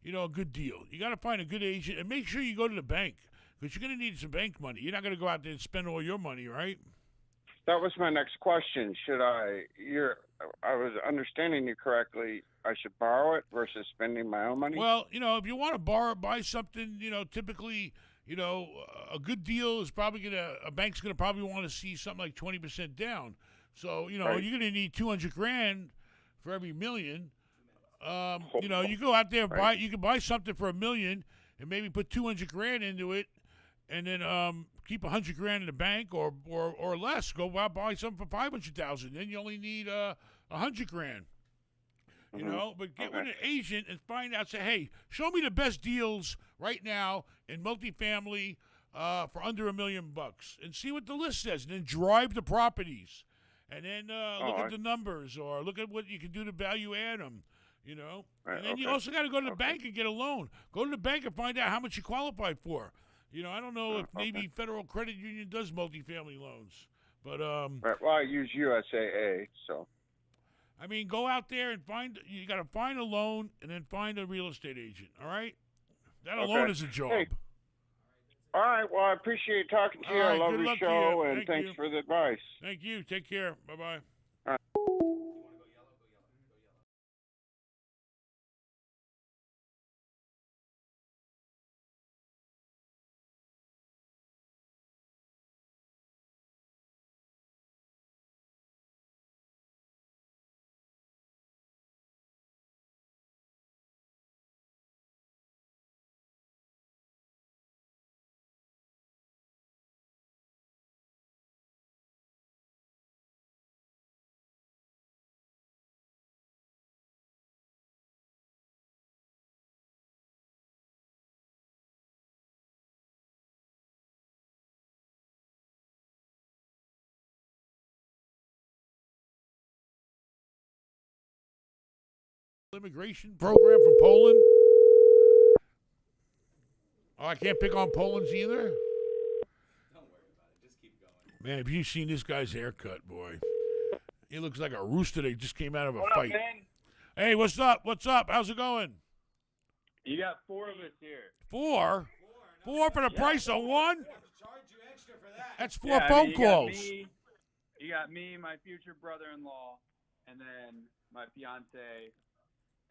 good deal. You got to find a good agent, and make sure you go to the bank, because you're going to need some bank money. You're not going to go out there and spend all your money, right? That was my next question. I was understanding you correctly. I should borrow it versus spending my own money? Well, if you want to buy something, typically, a good deal is probably a bank's gonna probably want to see something like 20% down. So, Right. you're gonna need $200,000 for every $1 million. You go out there and Right. you can buy something for $1 million and maybe put $200,000 into it, and then keep $100,000 in the bank or less. Go out buy something for $500,000. Then you only need $100,000. But get with an agent and find out. Say, hey, show me the best deals right now in multifamily for under $1 million, and see what the list says, and then drive the properties, and then look at the numbers, or look at what you can do to value add them. Right, And then you okay. also got to go to the bank and get a loan. Go to the bank and find out how much you qualify for. I don't know if maybe Federal Credit Union does multifamily loans, but Right. Well, I use USAA, so. I mean, go out there and you got to find a loan and then find a real estate agent, all right? That alone is a job. Hey. All right. Well, I appreciate talking to you. All right, I love good your luck to show, you. and Thank thanks you. for the advice. Thank you. Take care. Bye-bye. Immigration program from Poland. Oh, I can't pick on Poland's either? Don't worry about it. Just keep going. Man, have you seen this guy's haircut, boy? He looks like a rooster that just came out of a What fight. up, man? Hey, what's up? What's up? How's it going? You got 4 of us here. 4? 4 for the price of 1? Charge you extra for that. That's 4 Yeah, I phone mean, calls. You got me, my future brother-in-law, and then my fiance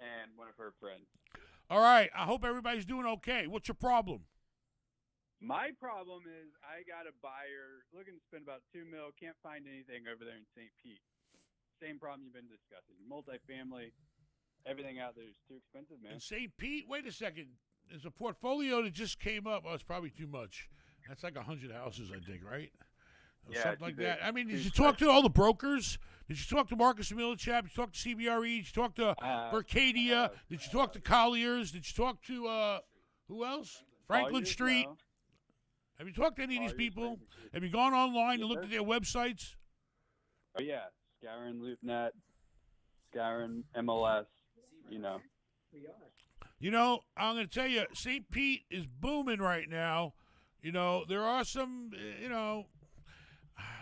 and one of her friends. All right. I hope everybody's doing okay. What's your problem? My problem is I got a buyer looking to spend about $2 million, can't find anything over there in St. Pete. Same problem you've been discussing. Multifamily, everything out there is too expensive, man. In St. Pete? Wait a second. There's a portfolio that just came up. Oh, it's probably too much. That's like 100 houses, I think, right? Or Yeah, something too like big. that. I mean, did Too you talk stretched. to all the brokers? Did you talk to Marcus Millichap? Did you talk to CBRE? Did you talk to Bercadia? Did you talk to Colliers? Did you talk to, who else? Franklin Colliers, Street? no. Have you talked to any of these Colliers, people? Franklin Street. Have you gone online and Yes, looked sir. at their websites? Oh, yeah. Scouring LoopNet, scouring MLS, you know. I'm going to tell you, St. Pete is booming right now. There are some,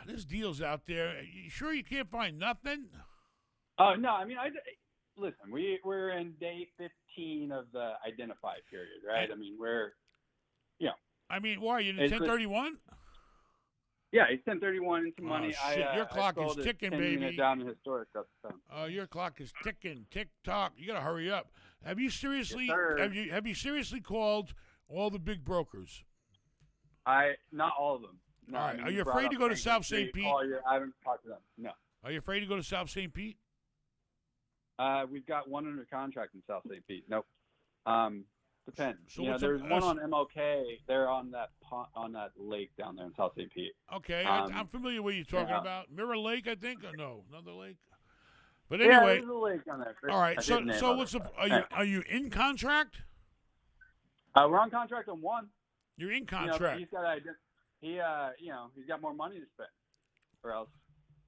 there's deals out there. You sure you can't find nothing? Oh, no, I mean, listen, we're in day 15 of the identified period, right? I mean, I mean, why? You in It's 1031? yeah, it's 1031 into money. Oh, shit, your clock I is sold it ticking, 10 baby. units down in historic uptown. Your clock is ticking, tick tock. You got to hurry up. Have you seriously? Yes, sir. have you seriously called all the big brokers? Not all of them. No, All right. I mean, Are you brought afraid up to go to Franklin South St. Street, Pete? Collier. I haven't talked to them. No. Are you afraid to go to South St. Pete? We've got one under contract in South St. Pete. Nope. Depends. So you know, what's there's up- one on MLK. They're on that on that lake down there in South St. Pete. Okay, I'm familiar with what you're talking about. Mirror Lake, I think. Or no, another lake. But Yeah, anyway, there's a lake on there. all right. I So did name so other what's the stuff. are you in contract? We're on contract on one. You're in You know, contract. he's got he's got more money to spend, or else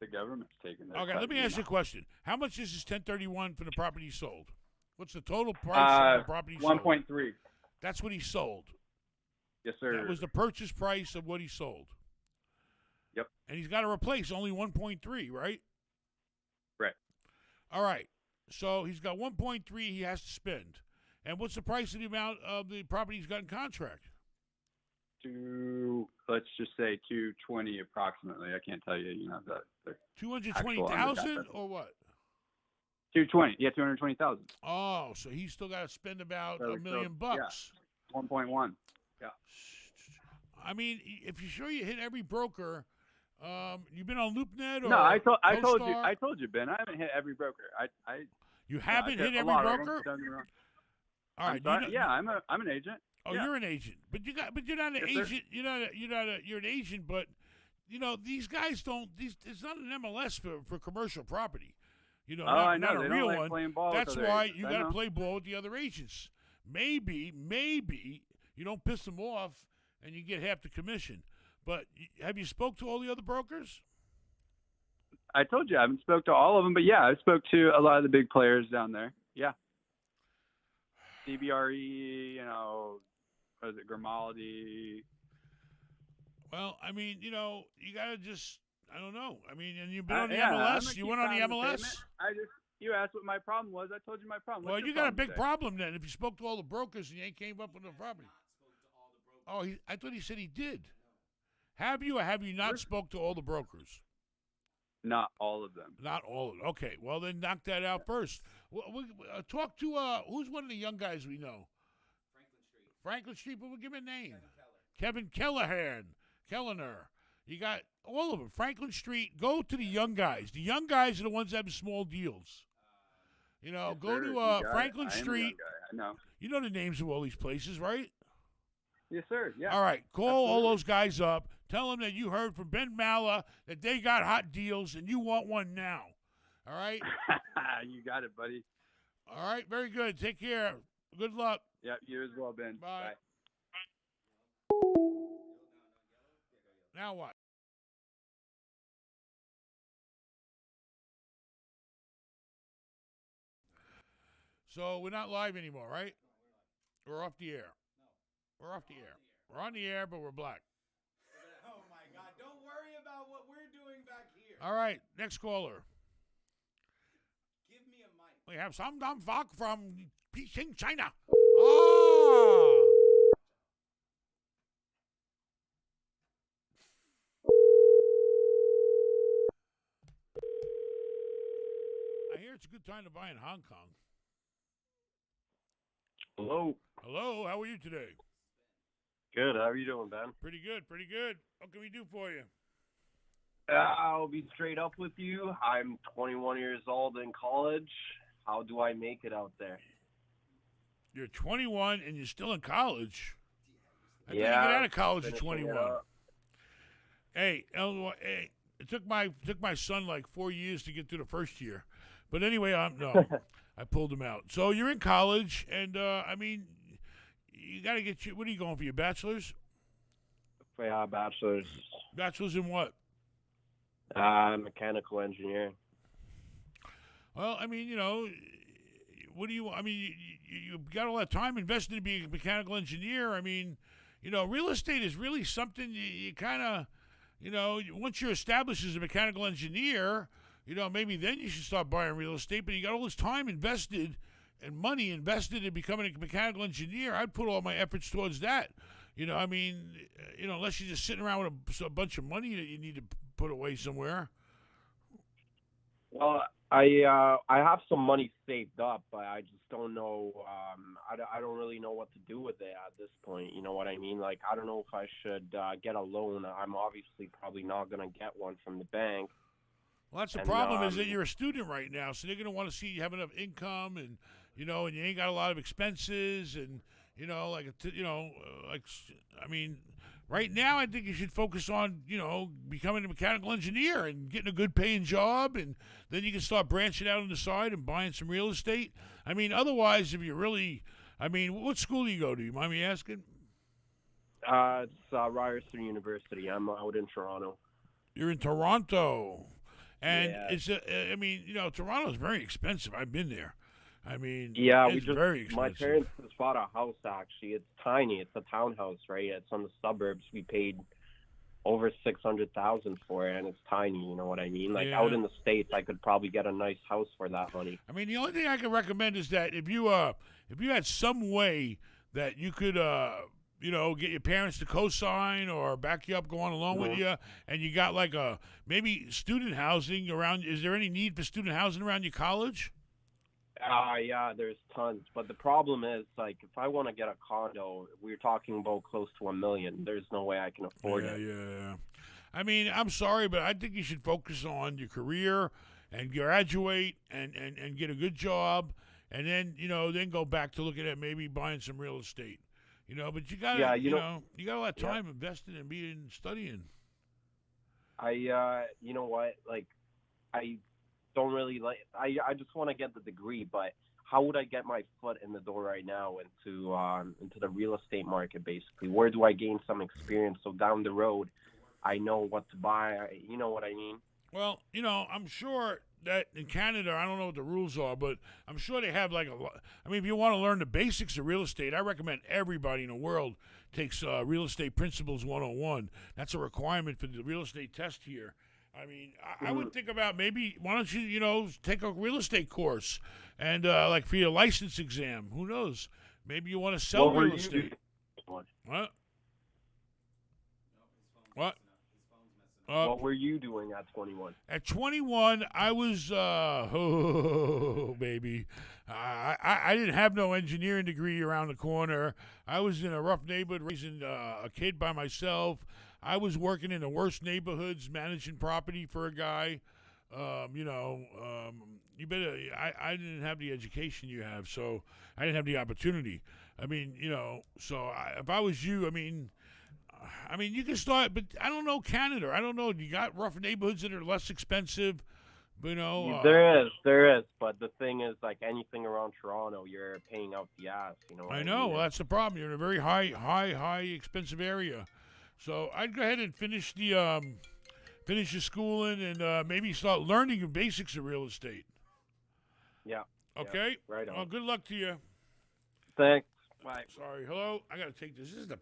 the government's taking their Okay, cut, let me you ask you a know. question. How much is this 1031 for the property he sold? What's the total price of the property he sold? 1.3. That's what he sold. Yes, sir. That was the purchase price of what he sold. Yep. And he's got to replace only 1.3, right? Right. All right. So he's got 1.3 he has to spend. And what's the price of the amount of the property he's got in contract? Let's just say 220 approximately. I can't tell you, the 220,000 or what? 220. Yeah, 220,000. Oh, so he's still got to spend about So $1 million yeah. bucks. 1.1. Yeah. I mean, if you're sure you hit every broker, you've been on LoopNet or No, I told CoStar? you, Ben. I haven't hit every broker. You haven't I've hit a every lot of them, broker? don't get me wrong. All right. Yeah, I'm an agent. Oh, Yeah. you're an agent, but you're not an Yes, sir. agent. You're an agent, but these guys don't. It's not an MLS for commercial property. I know. Not a They real don't like one. playing ball with That's other why agents. you I got to know. play ball with the other agents. Maybe you don't piss them off and you get half the commission. But have you spoke to all the other brokers? I told you I haven't spoke to all of them, but yeah, I spoke to a lot of the big players down there. Yeah. CBRE, what is it, Grimaldi. Well, I mean, you got to just, I don't know. I mean, and you've been on the Yeah, I'm MLS. gonna You keep went on the pounding MLS? pavement. You asked what my problem was. I told you my problem. Well, What's your you got a problem big today? problem then if you spoke to all the brokers and you ain't came up with a property. Oh, I thought he said he did. Have you or have you not spoke to all the brokers? Not all of them. Not all of them. Okay, well then knock that out first. Talk to who's one of the young guys we know? Franklin Street. But we'll give him a name. Kevin Kellner. You got all of them. Franklin Street. Go to the young guys. The young guys are the ones that have small deals. Yes, go sir. to You got Franklin it. I am a Street. young guy. I know. You know the names of all these places, right? Yes, sir. Yeah. All right. Call all Absolutely. those guys up. Tell them that you heard from Ben Mallah that they got hot deals and you want one now. All right? You got it, buddy. All right. Very good. Take care. Good luck. Yeah, you as well, Ben. Bye. Now what? So we're not live anymore, right? We're off the air. We're off the air. We're on the air, but we're black. Oh my God! Don't worry about what we're doing back here. All right, next caller. Give me a mic. We have Sam Dam Fak from Beijing, China. Oh! I hear it's a good time to buy in Hong Kong. Hello. Hello, how are you today? Good. How are you doing, Ben? Pretty good, pretty good. What can we do for you? I'll be straight up with you. I'm 21 years old in college. How do I make it out there? You're 21 and you're still in college. I thought you Yeah, get out of college at finishing 21. it up. Hey, it took my son like 4 years to get through the first year, but anyway, I pulled him out. So you're in college, and I mean, you got to get you. What are you going for? Your bachelor's? Yeah, bachelor's. Bachelor's in what? Mechanical engineering. Well, I mean, what do you? I mean, you got all that time invested to be a mechanical engineer. I mean, real estate is really something you kind of, once you're established as a mechanical engineer, maybe then you should start buying real estate. But you got all this time invested and money invested in becoming a mechanical engineer. I'd put all my efforts towards that. I mean, unless you're just sitting around with a bunch of money that you need to put away somewhere. Well, I have some money saved up, but I just don't know. I don't really know what to do with it at this point. You know what I mean? Like, I don't know if I should get a loan. I'm obviously probably not going to get one from the bank. Well, that's the problem is that you're a student right now, so they're going to want to see you have enough income, and and you ain't got a lot of expenses, and right now, I think you should focus on, becoming a mechanical engineer and getting a good paying job, and then you can start branching out on the side and buying some real estate. I mean, otherwise, if you really, what school do you go to? You mind me asking? It's Ryerson University. I'm out in Toronto. You're in Toronto. And yeah. Toronto's very expensive. I've been there. Yeah, it's very expensive. My parents just bought a house, actually. It's tiny. It's a townhouse, right? It's on the suburbs. We paid over $600,000 for it, and it's tiny, you know what I mean? Like, out in the States, I could probably get a nice house for that money. The only thing I can recommend is that if you had some way that you could get your parents to co-sign or back you up, go on along with you, and you got like maybe student housing around. Is there any need for student housing around your college? Yeah, there's tons. But the problem is, like, if I want to get a condo, we're talking about close to $1 million. There's no way I can afford it. Yeah. I'm sorry, but I think you should focus on your career and graduate and get a good job, and then, then go back to looking at maybe buying some real estate. But you got you got a lot of time invested in being studying. You know what? Like, I don't really I just want to get the degree, but how would I get my foot in the door right now into the real estate market, basically? Where do I gain some experience so down the road I know what to buy? You know what I mean? Well, I'm sure that in Canada, I don't know what the rules are, but I'm sure they have if you want to learn the basics of real estate, I recommend everybody in the world takes Real Estate Principles 101. That's a requirement for the real estate test here. I would think about maybe, why don't you, take a real estate course and, for your license exam. Who knows? Maybe you want to sell real estate. What? What? What were you doing at 21? At 21, I was, baby. I didn't have no engineering degree around the corner. I was in a rough neighborhood raising a kid by myself. I was working in the worst neighborhoods, managing property for a guy. I didn't have the education you have, so I didn't have the opportunity. If I was you, you can start, but I don't know Canada. I don't know. You got rough neighborhoods that are less expensive, There is, but the thing is, like, anything around Toronto, you're paying out the ass. I know. Well, that's the problem. You're in a very high expensive area. So I'd go ahead and finish your schooling and maybe start learning the basics of real estate. Yeah. Okay. Yeah, right on. Well, good luck to you. Thanks. Bye. Sorry. Hello. I got to take this. This is the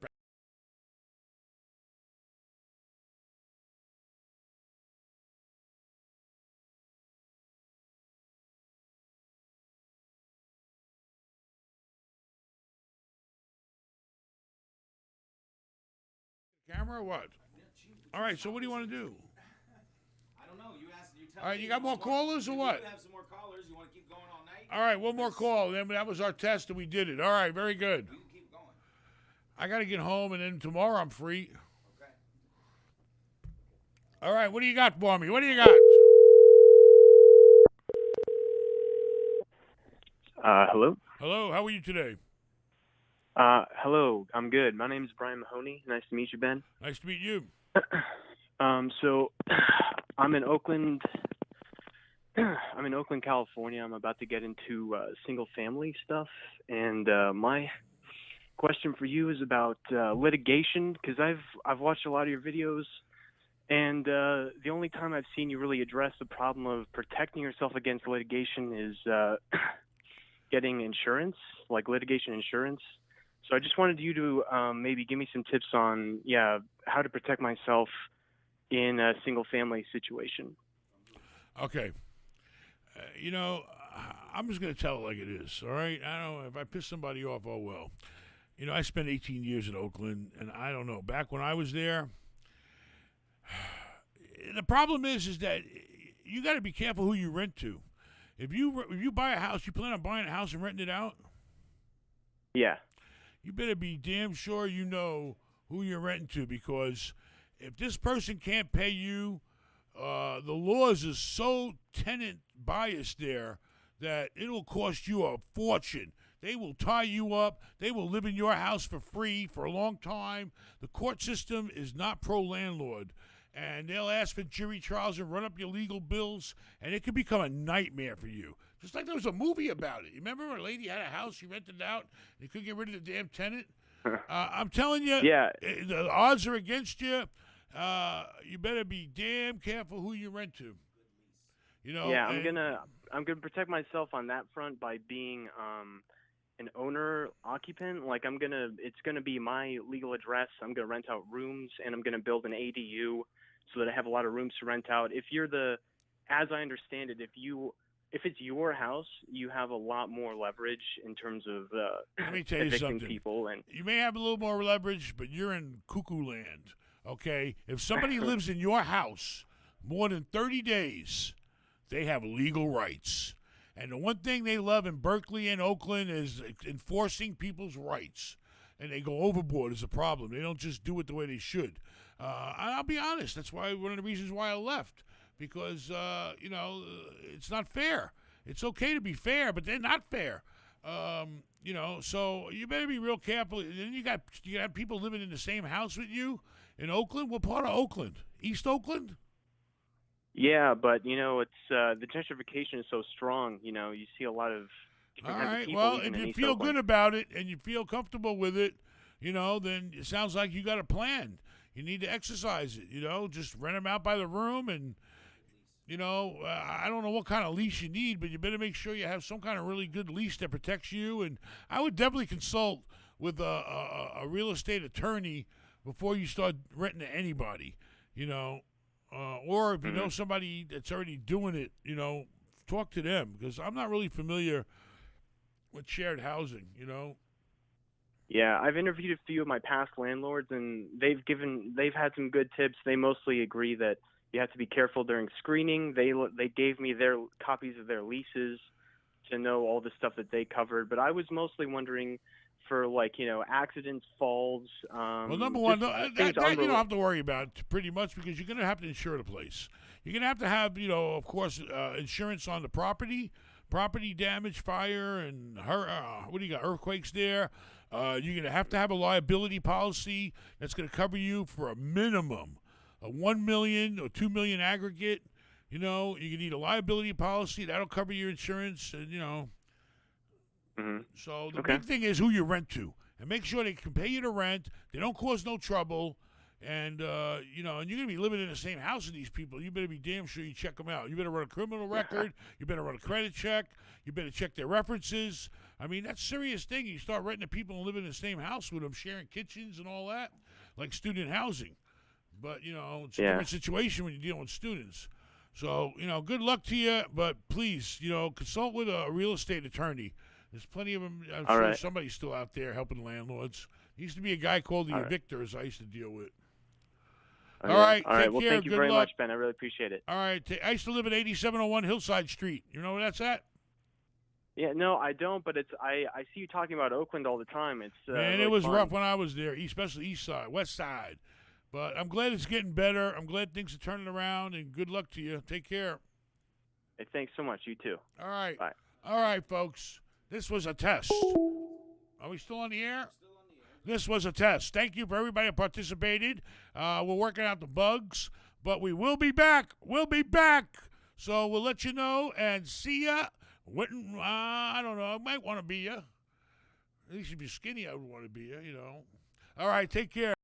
camera or what? All right, so what do you want to do? I don't know. You tell All right, me. you got more callers or what? We have some more callers. You want to keep going all night? All right, one more call. Then that was our test, and we did it. All right, very good. You can keep going. I got to get home, and then tomorrow I'm free. Okay. All right, what do you got for me? What do you got? Hello? Hello, how are you today? Hello, I'm good. My name is Brian Mahoney. Nice to meet you, Ben. Nice to meet you. So I'm in Oakland. I'm in Oakland, California. I'm about to get into single-family stuff, and my question for you is about litigation, because I've watched a lot of your videos, and the only time I've seen you really address the problem of protecting yourself against litigation is getting insurance, like litigation insurance. So I just wanted you to maybe give me some tips on, how to protect myself in a single-family situation. Okay. I'm just going to tell it like it is, all right? I don't know. If I piss somebody off, oh, well. I spent 18 years in Oakland, and I don't know. Back when I was there, the problem is that you got to be careful who you rent to. If you buy a house, you plan on buying a house and renting it out? Yeah. You better be damn sure you know who you're renting to, because if this person can't pay you, the laws are so tenant biased there that it'll cost you a fortune They will tie you up. They will live in your house for free for a long time. The court system is not pro-landlord. And they'll ask for jury trials and run up your legal bills, and it can become a nightmare for you. Just like there was a movie about it. You remember a lady had a house, she rented it out, and you couldn't get rid of the damn tenant? I'm telling you, the odds are against you. You better be damn careful who you rent to. You know. Yeah, I'm gonna protect myself on that front by being an owner occupant. Like it's gonna be my legal address. I'm gonna rent out rooms, and I'm gonna build an ADU so that I have a lot of rooms to rent out. As I understand it, if it's your house, you have a lot more leverage in terms of Let me tell you evicting something. people. And you may have a little more leverage, but you're in cuckoo land. Okay, if somebody lives in your house more than 30 days, they have legal rights. And the one thing they love in Berkeley and Oakland is enforcing people's rights. And they go overboard is a problem. They don't just do it the way they should. I'll be honest. That's one of the reasons why I left. Because, it's not fair. It's okay to be fair, but they're not fair. So you better be real careful. And then you got people living in the same house with you in Oakland. What part of Oakland? East Oakland? yeah, but it's the gentrification is so strong. You see a lot of All different kinds of right. people Well, even if in you East feel Oakland. good about it and you feel comfortable with it, then it sounds like you got a plan. You need to exercise it. Just rent them out by the room and. I don't know what kind of lease you need, but you better make sure you have some kind of really good lease that protects you. And I would definitely consult with a real estate attorney before you start renting to anybody, or if you know somebody that's already doing it, talk to them because I'm not really familiar with shared housing, Yeah, I've interviewed a few of my past landlords, and they've had some good tips. They mostly agree that you have to be careful during screening. They gave me their copies of their leases to know all the stuff that they covered. But I was mostly wondering for accidents, falls. Well, number one, that you don't have to worry about pretty much because you're going to have to insure the place. You're going to have, of course, insurance on the property damage, fire, and what do you got? Earthquakes there. You're going to have a liability policy that's going to cover you for a minimum. A $1 million or $2 million aggregate, you need a liability policy that'll cover your insurance, and So the big thing is who you rent to, and make sure they can pay you the rent. They don't cause no trouble, and and you're gonna be living in the same house with these people. You better be damn sure you check them out. You better run a criminal record. You better run a credit check. You better check their references. I mean, that's a serious thing. You start renting to people and living in the same house with them, sharing kitchens and all that, like student housing. But, it's a different situation when you're dealing with students. So, good luck to you. But please, consult with a real estate attorney. There's plenty of them. I'm sure somebody's still out there helping landlords. There used to be a guy called the Evictors I used to deal with. Okay. All right. All right. Take Well, care. thank you Good very luck. much, Ben. I really appreciate it. All right. I used to live at 8701 Hillside Street. You know where that's at? Yeah, no, I don't. But I see you talking about Oakland all the time. It's Man, really it was fun. rough when I was there, especially East Side, West Side. But I'm glad it's getting better. I'm glad things are turning around, and good luck to you. Take care. Hey, thanks so much. You too. All right. Bye. All right, folks. This was a test. Are we still on the air? This was a test. Thank you for everybody who participated. We're working out the bugs, but we will be back. We'll be back. So we'll let you know and see ya. I don't know. I might want to be ya. At least if you're skinny, I would want to be ya, All right, take care.